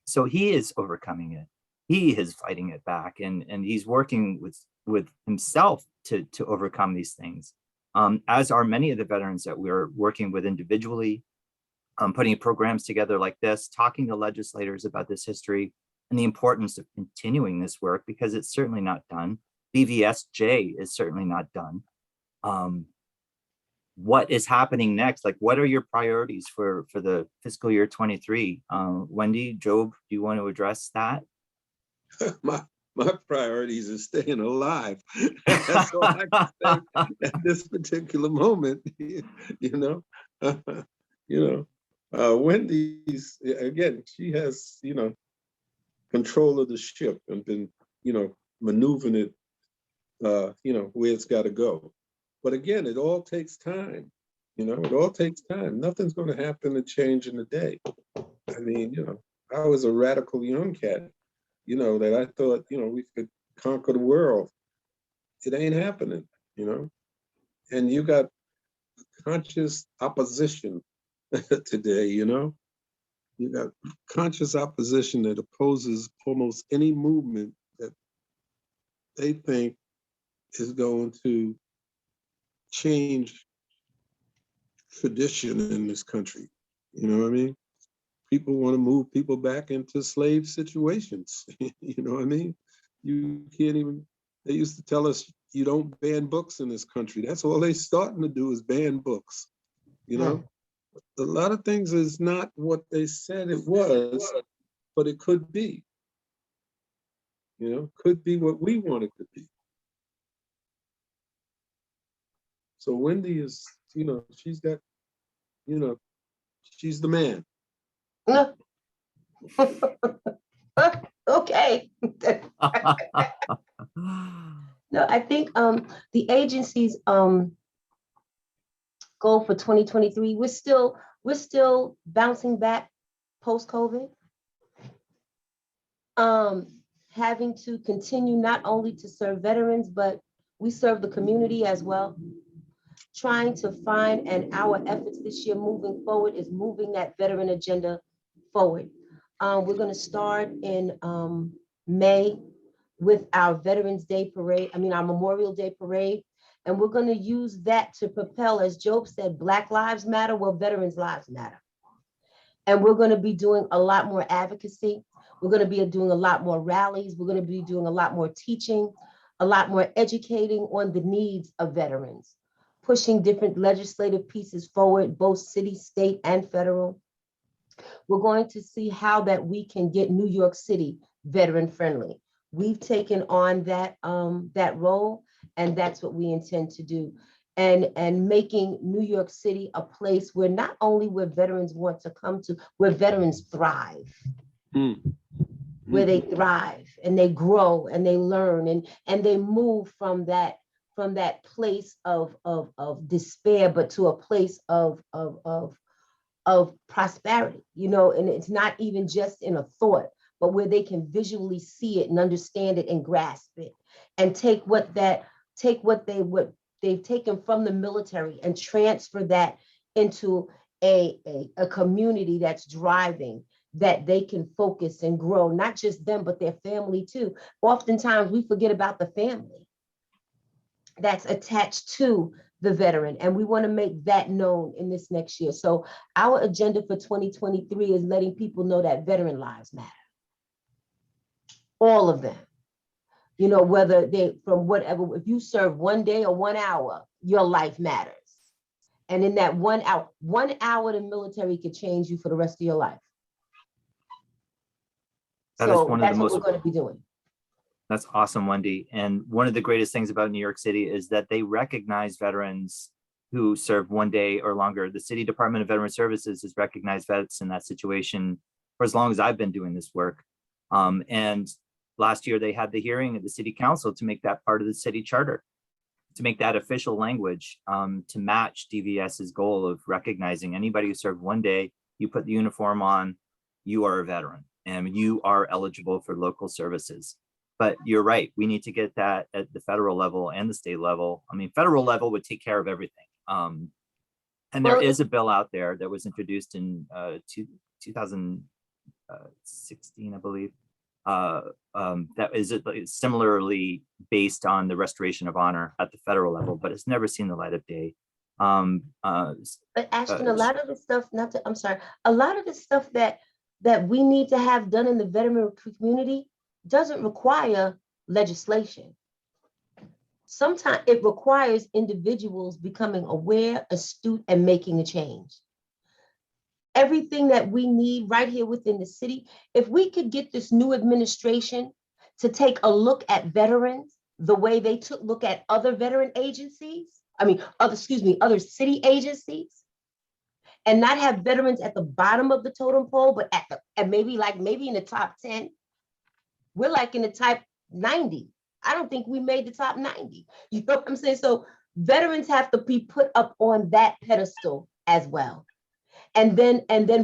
So he is overcoming it. He is fighting it back, and he's working with himself to overcome these things. As are many of the veterans that we're working with individually, putting programs together like this, talking to legislators about this history and the importance of continuing this work, because it's certainly not done. BVSJ is certainly not done. What is happening next? Like, what are your priorities for the fiscal year 23? Wendy, Job, do you want to address that? My priorities are staying alive. That's all I can say at this particular moment. Wendy's, again, she has, control of the ship and been, maneuvering it, where it's got to go. But again, it all takes time. It all takes time. Nothing's going to happen and change in a day. I mean, I was a radical young cat, you know, that I thought, you know, we could conquer the world. It ain't happening, you know. And you got conscious opposition today, you know. You got conscious opposition that opposes almost any movement that they think is going to change tradition in this country. You know what I mean? People want to move people back into slave situations. You know what I mean? You can't even, they used to tell us you don't ban books in this country. That's all they're starting to do is ban books. You know, a lot of things is not what they said it was, but it could be. You know, could be what we want it to be. So Wendy is, you know, she's got, you know, she's the man. Okay. No, I think the agency's goal for 2023, we're still bouncing back post-COVID. Having to continue not only to serve veterans, but we serve the community as well. Trying to find, and our efforts this year moving forward is moving that veteran agenda forward. We're going to start in May with our Veterans Day Parade, our Memorial Day Parade, and we're going to use that to propel, as Job said, Black Lives Matter, well, veterans' lives matter. And we're going to be doing a lot more advocacy. We're going to be doing a lot more rallies. We're going to be doing a lot more teaching, a lot more educating on the needs of veterans, pushing different legislative pieces forward, both city, state, and federal. We're going to see how that we can get New York City veteran friendly. We've taken on that role, and that's what we intend to do. And making New York City a place where not only where veterans want to come to, where veterans thrive, where they thrive and they grow and they learn and they move from that place of despair, but to a place of prosperity, you know, and it's not even just in a thought, but where they can visually see it and understand it and grasp it and take what they've taken from the military and transfer that into a community that's driving, that they can focus and grow, not just them, but their family too. Oftentimes we forget about the family that's attached to the veteran, and we want to make that known in this next year. So our agenda for 2023 is letting people know that veteran lives matter. All of them. You know, whether they from whatever, if you serve 1 day or 1 hour, your life matters. And in that 1 hour, the military could change you for the rest of your life. That is So one of that's the what most, we're going to be doing. That's awesome, Wendy. And one of the greatest things about New York City is that they recognize veterans who serve 1 day or longer. The City Department of Veteran Services has recognized vets in that situation for as long as I've been doing this work. And last year they had the hearing at the City Council to make that part of the city charter, to make that official language, to match DVS's goal of recognizing anybody who served 1 day, you put the uniform on, you are a veteran and you are eligible for local services. But you're right, we need to get that at the federal level and the state level. I mean, federal level would take care of everything. And there is a bill out there that was introduced in 2016, I believe, that is similarly based on the restoration of honor at the federal level, but it's never seen the light of day. But Ashton, a lot of the stuff, a lot of the stuff that we need to have done in the veteran community doesn't require legislation. Sometimes it requires individuals becoming aware, astute, and making a change. Everything that we need right here within the city, if we could get this new administration to take a look at veterans the way they took a look at other veteran agencies, other city agencies, and not have veterans at the bottom of the totem pole, but maybe in the top 10. We're like in the top 90. I don't think we made the top 90. You know what I'm saying? So veterans have to be put up on that pedestal as well. And then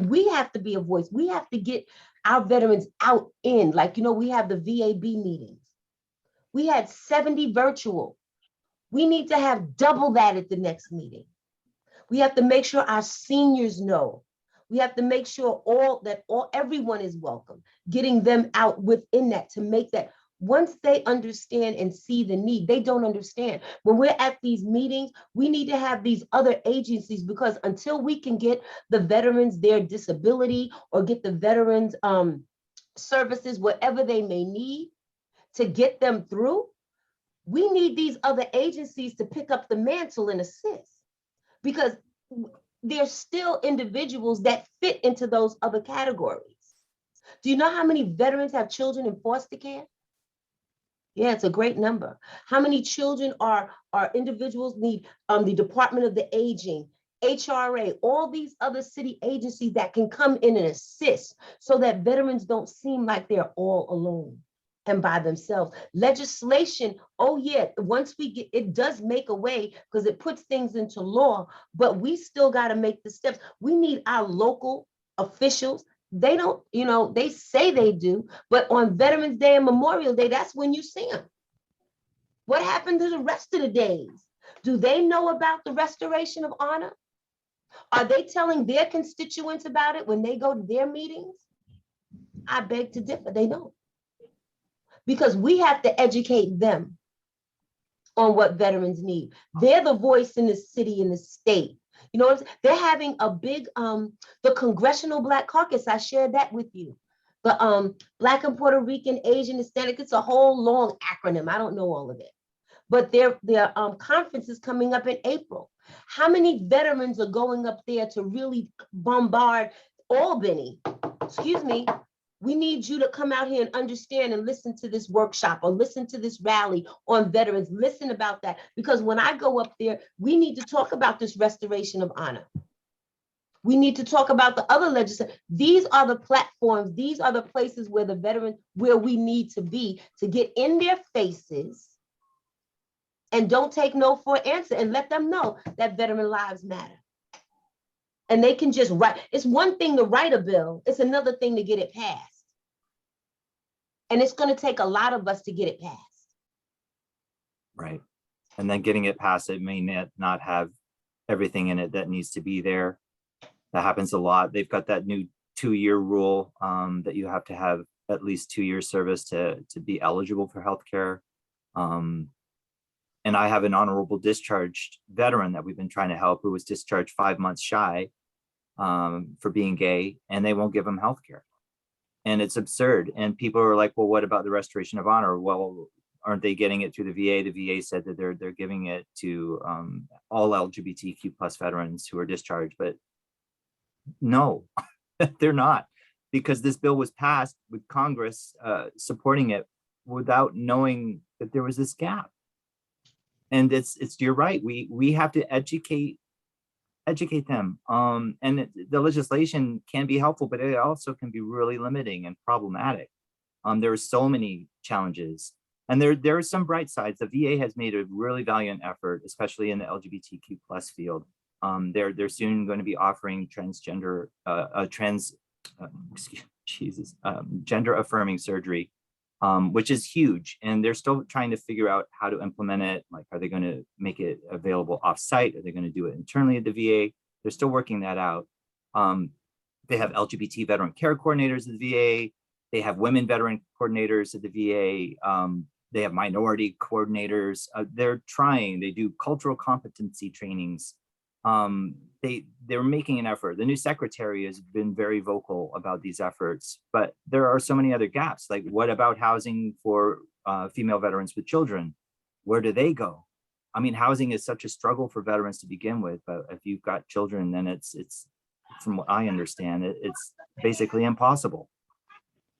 we have to be a voice. We have to get our veterans out in, like, we have the VAB meetings. We had 70 virtual. We need to have double that at the next meeting. We have to make sure our seniors know. We have to make sure everyone is welcome, getting them out within that to make that. Once they understand and see the need, they don't understand. When we're at these meetings, we need to have these other agencies, because until we can get the veterans their disability or get the veterans services, whatever they may need to get them through, we need these other agencies to pick up the mantle and assist, because there's still individuals that fit into those other categories. Do you know how many veterans have children in foster care? Yeah, it's a great number. How many children are individuals need the Department of the Aging, HRA, all these other city agencies that can come in and assist so that veterans don't seem like they're all alone and by themselves. Legislation, oh yeah, once we get, it does make a way because it puts things into law, but we still got to make the steps. We need our local officials. They don't, they say they do, but on Veterans Day and Memorial Day, that's when you see them. What happened to the rest of the days? Do they know about the restoration of honor? Are they telling their constituents about it when they go to their meetings? I beg to differ, they don't. Because we have to educate them on what veterans need. They're the voice in the city, in the state. They're having a big, the Congressional Black Caucus, I shared that with you. The Black and Puerto Rican, Asian, Hispanic, it's a whole long acronym. I don't know all of it. But their conference is coming up in April. How many veterans are going up there to really bombard Albany? Excuse me. We need you to come out here and understand and listen to this workshop or listen to this rally on veterans. Listen about that. Because when I go up there, we need to talk about this restoration of honor. We need to talk about the other legislation. These are the platforms. These are the places where the veterans, where we need to be to get in their faces and don't take no for an answer and let them know that veteran lives matter. And they can just write. It's one thing to write a bill. It's another thing to get it passed. And it's going to take a lot of us to get it passed. Right. And then getting it passed, it may not have everything in it that needs to be there. That happens a lot. They've got that new 2-year rule that you have to have at least 2 years service to be eligible for healthcare. And I have an honorable discharged veteran that we've been trying to help who was discharged 5 months shy for being gay, and they won't give him healthcare. And it's absurd. And people are like, well, what about the restoration of honor? Well, aren't they getting it through the VA? The VA said that they're giving it to all LGBTQ plus veterans who are discharged, but no, they're not, because this bill was passed with Congress supporting it without knowing that there was this gap. And it's you're right. We have to educate them. And the legislation can be helpful, but it also can be really limiting and problematic. There are so many challenges, and there are some bright sides. The VA has made a really valiant effort, especially in the LGBTQ plus field. They're soon going to be offering gender affirming surgery, which is huge. And they're still trying to figure out how to implement it. Like, are they going to make it available off-site? Are they going to do it internally at the VA? They're still working that out. They have LGBT veteran care coordinators at the VA. They have women veteran coordinators at the VA. They have minority coordinators. They're trying. They do cultural competency trainings. They're making an effort. The new secretary has been very vocal about these efforts, but there are so many other gaps. Like, what about housing for female veterans with children? Where do they go? I mean, housing is such a struggle for veterans to begin with, but if you've got children, then it's from what I understand, it's basically impossible.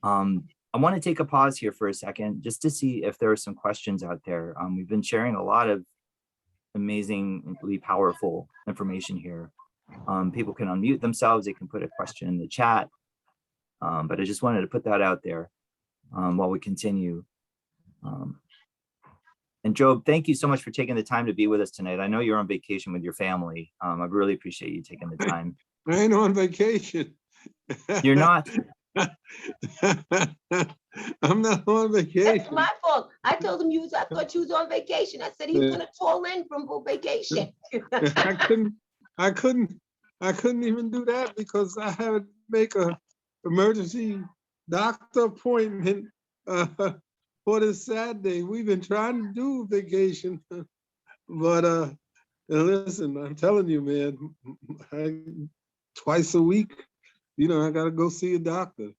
I want to take a pause here for a second just to see if there are some questions out there. We've been sharing a lot of amazingly powerful information here. People can unmute themselves, they can put a question in the chat, but I just wanted to put that out there while we continue. And Job, thank you so much for taking the time to be with us tonight. I know you're on vacation with your family. I really appreciate you taking the time. I ain't on vacation. You're not? I'm not on That's vacation. my fault. I told him I thought you was on vacation. I said he was gonna call in from vacation. I couldn't even do that because I had to make a emergency doctor appointment for this Saturday. We've been trying to do vacation, but listen, I'm telling you, man, twice a week, I gotta go see a doctor.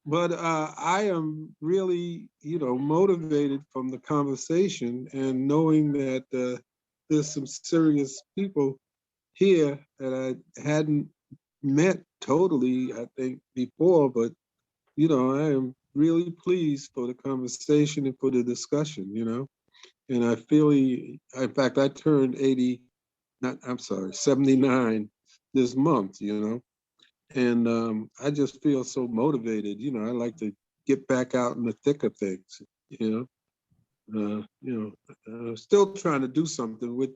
But I am really, motivated from the conversation and knowing that there's some serious people here that I hadn't met totally, I think, before, but, I am really pleased for the conversation and for the discussion, and I feel, in fact, I turned 79 this month, and I just feel so motivated. I like to get back out in the thick of things. Still trying to do something with.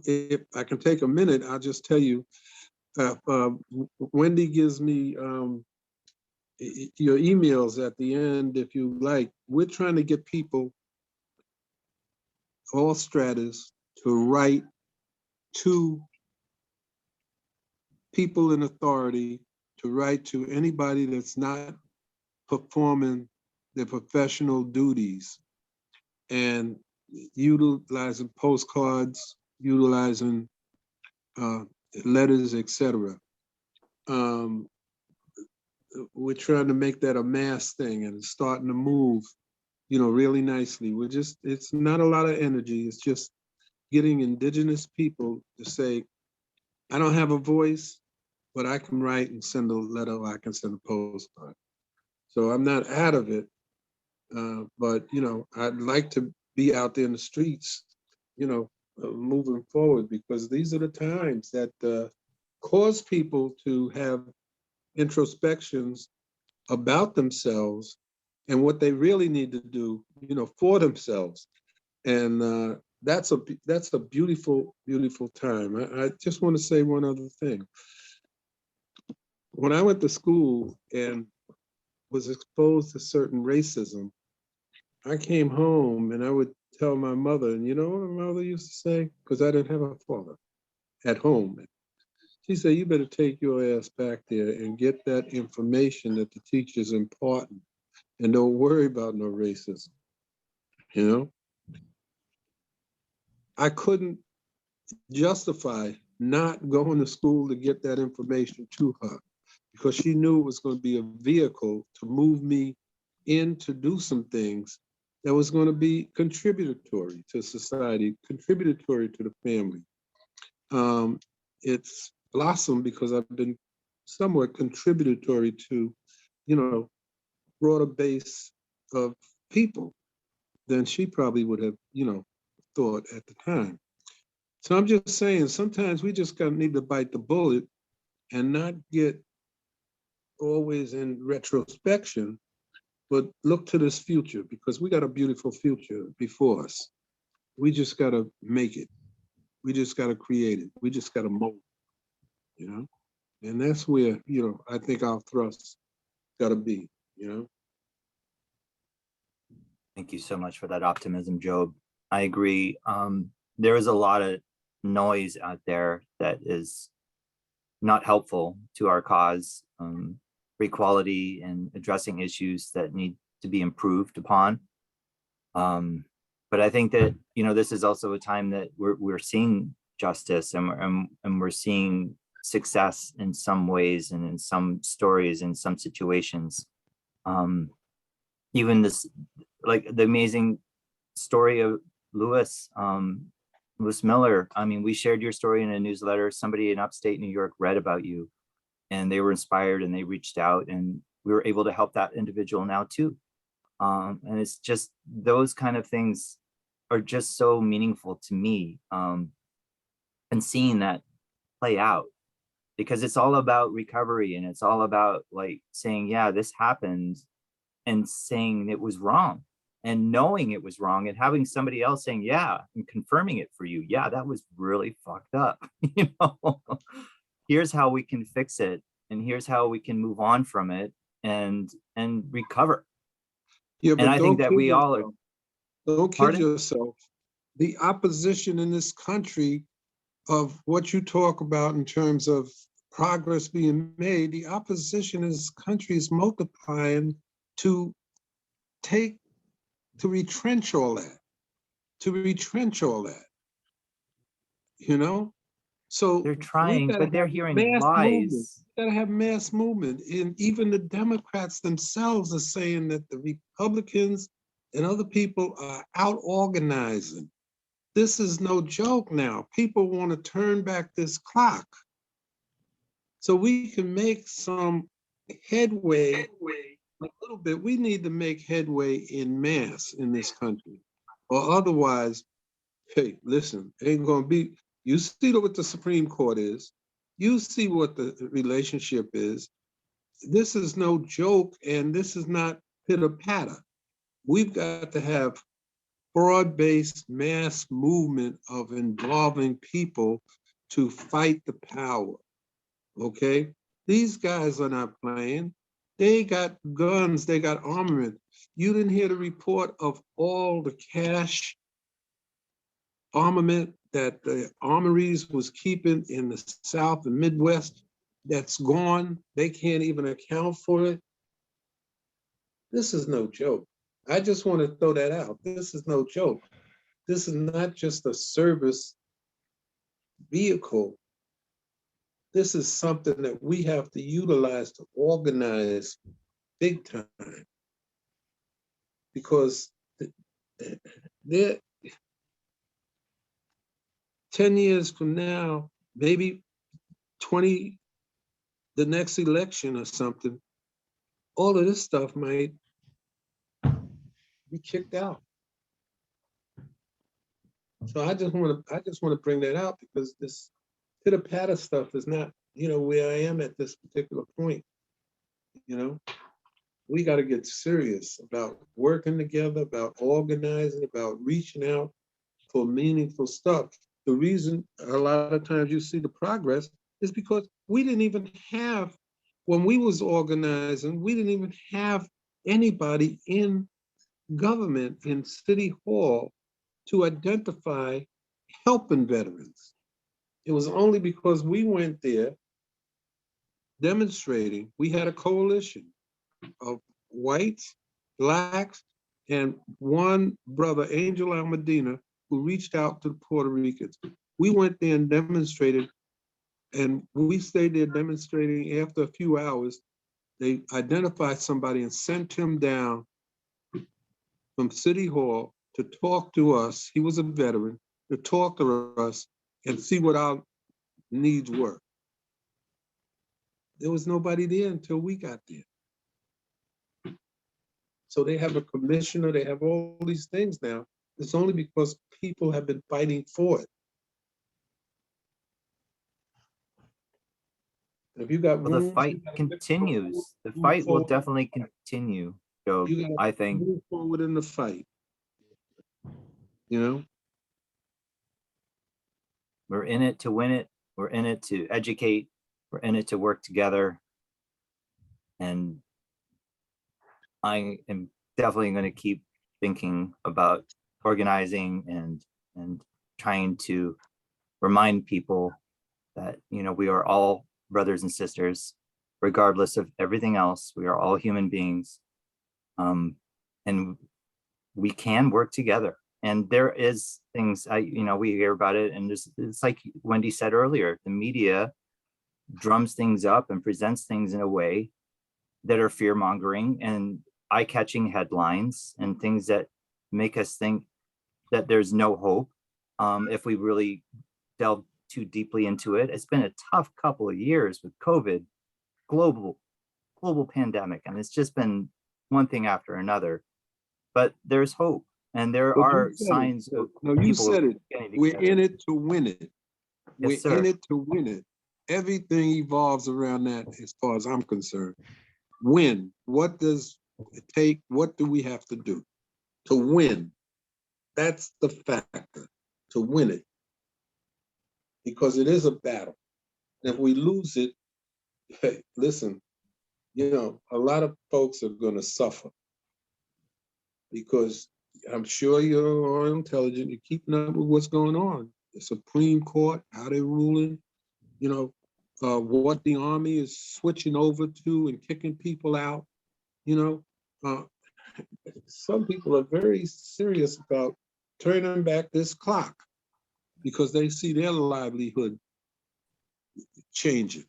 If I can take a minute, I'll just tell you. Wendy gives me your emails at the end if you like. We're trying to get people, all stratas, to write to people in authority, to write to anybody that's not performing their professional duties, and utilizing postcards, utilizing letters, etc. We're trying to make that a mass thing, and it's starting to move, really nicely. It's not a lot of energy. It's just getting indigenous people to say, I don't have a voice, but I can write and send a letter, or I can send a postcard. So I'm not out of it, but I'd like to be out there in the streets, moving forward, because these are the times that cause people to have introspections about themselves and what they really need to do, for themselves. And that's a beautiful, beautiful time. I just want to say one other thing. When I went to school and was exposed to certain racism, I came home and I would tell my mother, and you know what my mother used to say? Because I didn't have a father at home. She said, you better take your ass back there and get that information that the teacher's imparting, and don't worry about no racism. I couldn't justify not going to school to get that information to her, because she knew it was going to be a vehicle to move me in to do some things that was going to be contributory to society, contributory to the family. It's blossomed because I've been somewhat contributory to, broader base of people than she probably would have, thought at the time. So I'm just saying, sometimes we just need to bite the bullet and not get always in retrospection, but look to this future, because we got a beautiful future before us. We just got to make it. We just got to create it. We just got to mold, and that's where, I think our thrust got to be, Thank you so much for that optimism, Job. I agree. There is a lot of noise out there that is not helpful to our cause, for equality and addressing issues that need to be improved upon. But I think that, this is also a time that we're seeing justice, and we're seeing success in some ways, and in some stories, in some situations. Even this, like the amazing story of Lewis Miller. I mean, we shared your story in a newsletter. Somebody in upstate New York read about you, and they were inspired, and they reached out, and we were able to help that individual now too. And it's just, those kind of things are just so meaningful to me, and seeing that play out, because it's all about recovery, and it's all about like saying, yeah, this happened, and saying it was wrong, and knowing it was wrong, and having somebody else saying, yeah, and confirming it for you. Yeah, that was really fucked up. Here's how we can fix it. and here's how we can move on from it and recover. Yeah, And but I think that we all are. don't kid Pardon? yourself. The opposition in this country of what you talk about in terms of progress being made, the opposition in this country is multiplying to retrench all that, you know? So They're we trying, gotta but they're have hearing mass movement. lies. We gotta have mass movement. And even the Democrats themselves are saying that the Republicans and other people are out organizing. This is no joke now. People want to turn back this clock. So we can make some headway a little bit. We need to make headway in mass in this country. Or otherwise, hey, listen, ain't gonna be, you see what the Supreme Court is. You see what the relationship is. This is no joke, and this is not pitter patter. We've got to have broad-based mass movement of involving people to fight the power, okay? These guys are not playing. They got guns, they got armament. You didn't hear the report of all the cash armament that the armories was keeping in the South and Midwest that's gone. They can't even account for it. This is no joke. I just want to throw that out. This is no joke. This is not just a service vehicle. This is something that we have to utilize to organize big time. Because there, 10 years from now, maybe 20, the next election or something, all of this stuff might be kicked out. So I just want to bring that out because this pitter patter stuff is not, where I am at this particular point. We got to get serious about working together, about organizing, about reaching out for meaningful stuff. The reason a lot of times you see the progress is because we didn't even have, when we was organizing, we didn't even have anybody in government, in City Hall, to identify helping veterans. It was only because we went there demonstrating. We had a coalition of whites, blacks, and one brother, Angel Almadina, who reached out to the Puerto Ricans. We went there and demonstrated, and we stayed there demonstrating. After a few hours, they identified somebody and sent him down from City Hall to talk to us. He was a veteran, to talk to us and see what our needs were. There was nobody there until we got there. So they have a commissioner, they have all these things now. It's only because people have been fighting for it. If you got Well, the fight continues. The fight will definitely continue, Joe, I think. Move forward in the fight. We're in it to win it. We're in it to educate. We're in it to work together. And I am definitely going to keep thinking about organizing and trying to remind people that, we are all brothers and sisters, regardless of everything else. We are all human beings. And we can work together. And there is things we hear about it, and it's like Wendy said earlier, the media drums things up and presents things in a way that are fear-mongering and eye-catching headlines and things that make us think that there's no hope if we really delve too deeply into it. It's been a tough couple of years with COVID, global pandemic, and it's just been one thing after another. But there's hope, and there are signs of people. You said it. We're in it to win it. Yes, We're in it to win it. Everything evolves around that, as far as I'm concerned. Win. What does it take? What do we have to do to win? That's the factor, to win it. Because it is a battle. And if we lose it, hey, listen, you know, a lot of folks are gonna suffer because I'm sure you're all intelligent, you're keeping up with what's going on. The Supreme Court, how they're ruling, you know, what the Army is switching over to and kicking people out, you know. Some people are very serious about turning back this clock because they see their livelihood changing.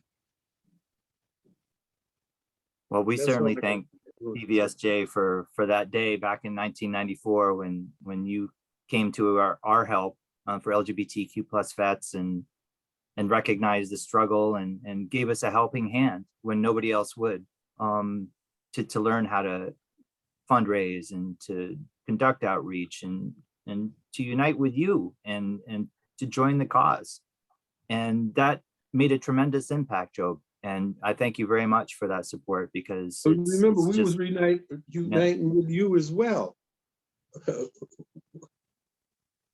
Well, we That's certainly what I thank got. BVSJ for that day back in 1994 when you came to our help for LGBTQ plus vets and recognized the struggle and gave us a helping hand when nobody else would, to learn how to fundraise and to conduct outreach and to unite with you and to join the cause. And that made a tremendous impact, Job. And I thank you very much for that support because But it's, remember, it's we was just, uniting with you as well.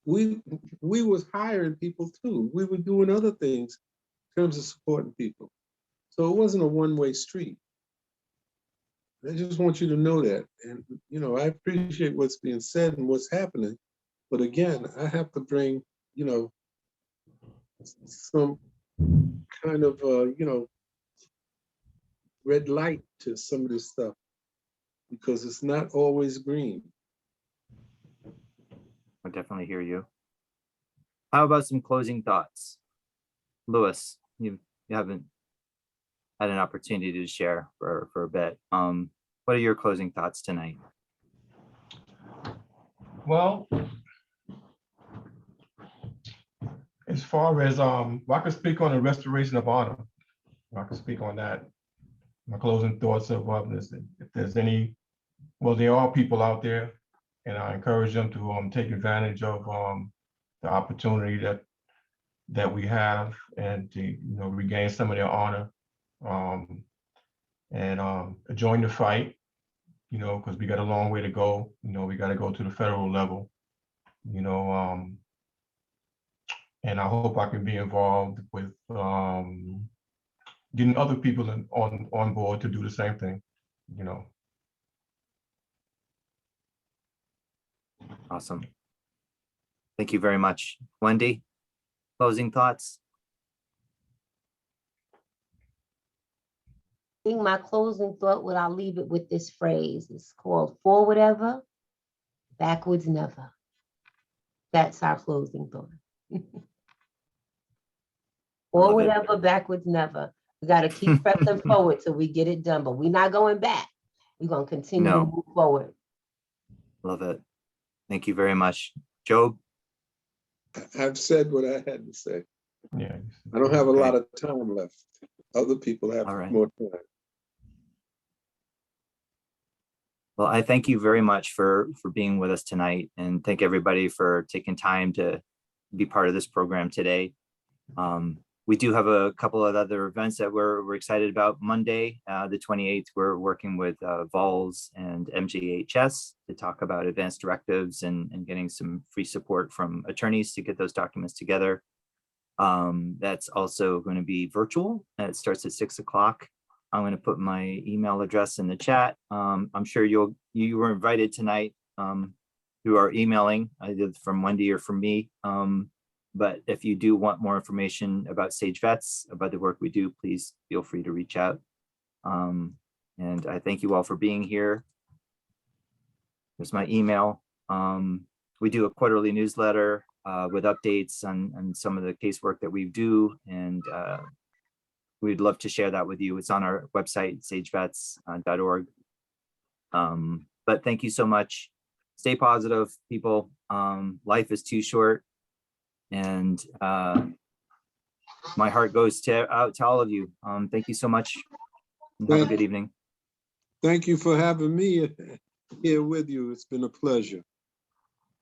We was hiring people too. We were doing other things in terms of supporting people. So it wasn't a one-way street. I just want you to know that. And, you know, I appreciate what's being said and what's happening. But again, I have to bring, you know, some kind of, you know, red light to some of this stuff because it's not always green. I definitely hear you. How about some closing thoughts? Louis, you haven't had an opportunity to share for a bit. What are your closing thoughts tonight? Well, as far as I can speak on the restoration of honor. I can speak on that. My closing thoughts of this, if there's any, well, there are people out there, and I encourage them to take advantage of the opportunity that we have and to, you know, regain some of their honor and join the fight, you know, because we got a long way to go. You know, we got to go to the federal level, you know, and I hope I can be involved with getting other people on board to do the same thing, you know. Awesome. Thank you very much. Wendy, closing thoughts? I think my closing thought, what I'll leave it with this phrase, it's called forward ever, backwards never. That's our closing thought. Forward ever, backwards never. We got to keep pressing forward till we get it done, but we're not going back. We're going to continue to move forward. Love it. Thank you very much. Job? I've said what I had to say. Yeah. I don't have a lot of time left. Other people have more time. Well, I thank you very much for being with us tonight, and thank everybody for taking time to be part of this program today. We do have a couple of other events that we're excited about. Monday, the 28th, we're working with VOLS and MGHS to talk about advanced directives and getting some free support from attorneys to get those documents together. That's also going to be virtual. It starts at 6 o'clock. I'm going to put my email address in the chat. I'm sure you were invited tonight who are emailing, either from Wendy or from me. But if you do want more information about SAGEVets, about the work we do, please feel free to reach out. And I thank you all for being here. Here's my email. We do a quarterly newsletter with updates on some of the casework that we do, and we'd love to share that with you. It's on our website, sagevets.org. But thank you so much. Stay positive, people. Life is too short. And my heart goes out to all of you. Thank you so much. And have a good evening. Thank you for having me here with you. It's been a pleasure.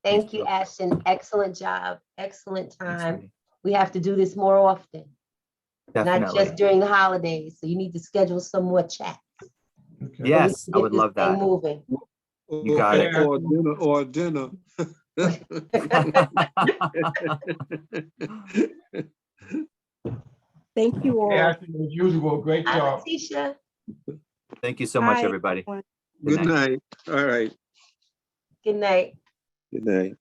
Thank you, Ashton. Excellent job. Excellent time. We have to do this more often. Definitely. Not just during the holidays. So you need to schedule some more chats. Okay. Yes, I would love that. Moving. You got it. Or dinner. Thank you all. Ashton, as usual, great Hi, job. Letitia. Thank you so much, Bye, everybody. everyone. Good Good night. All right. Good night. Good night.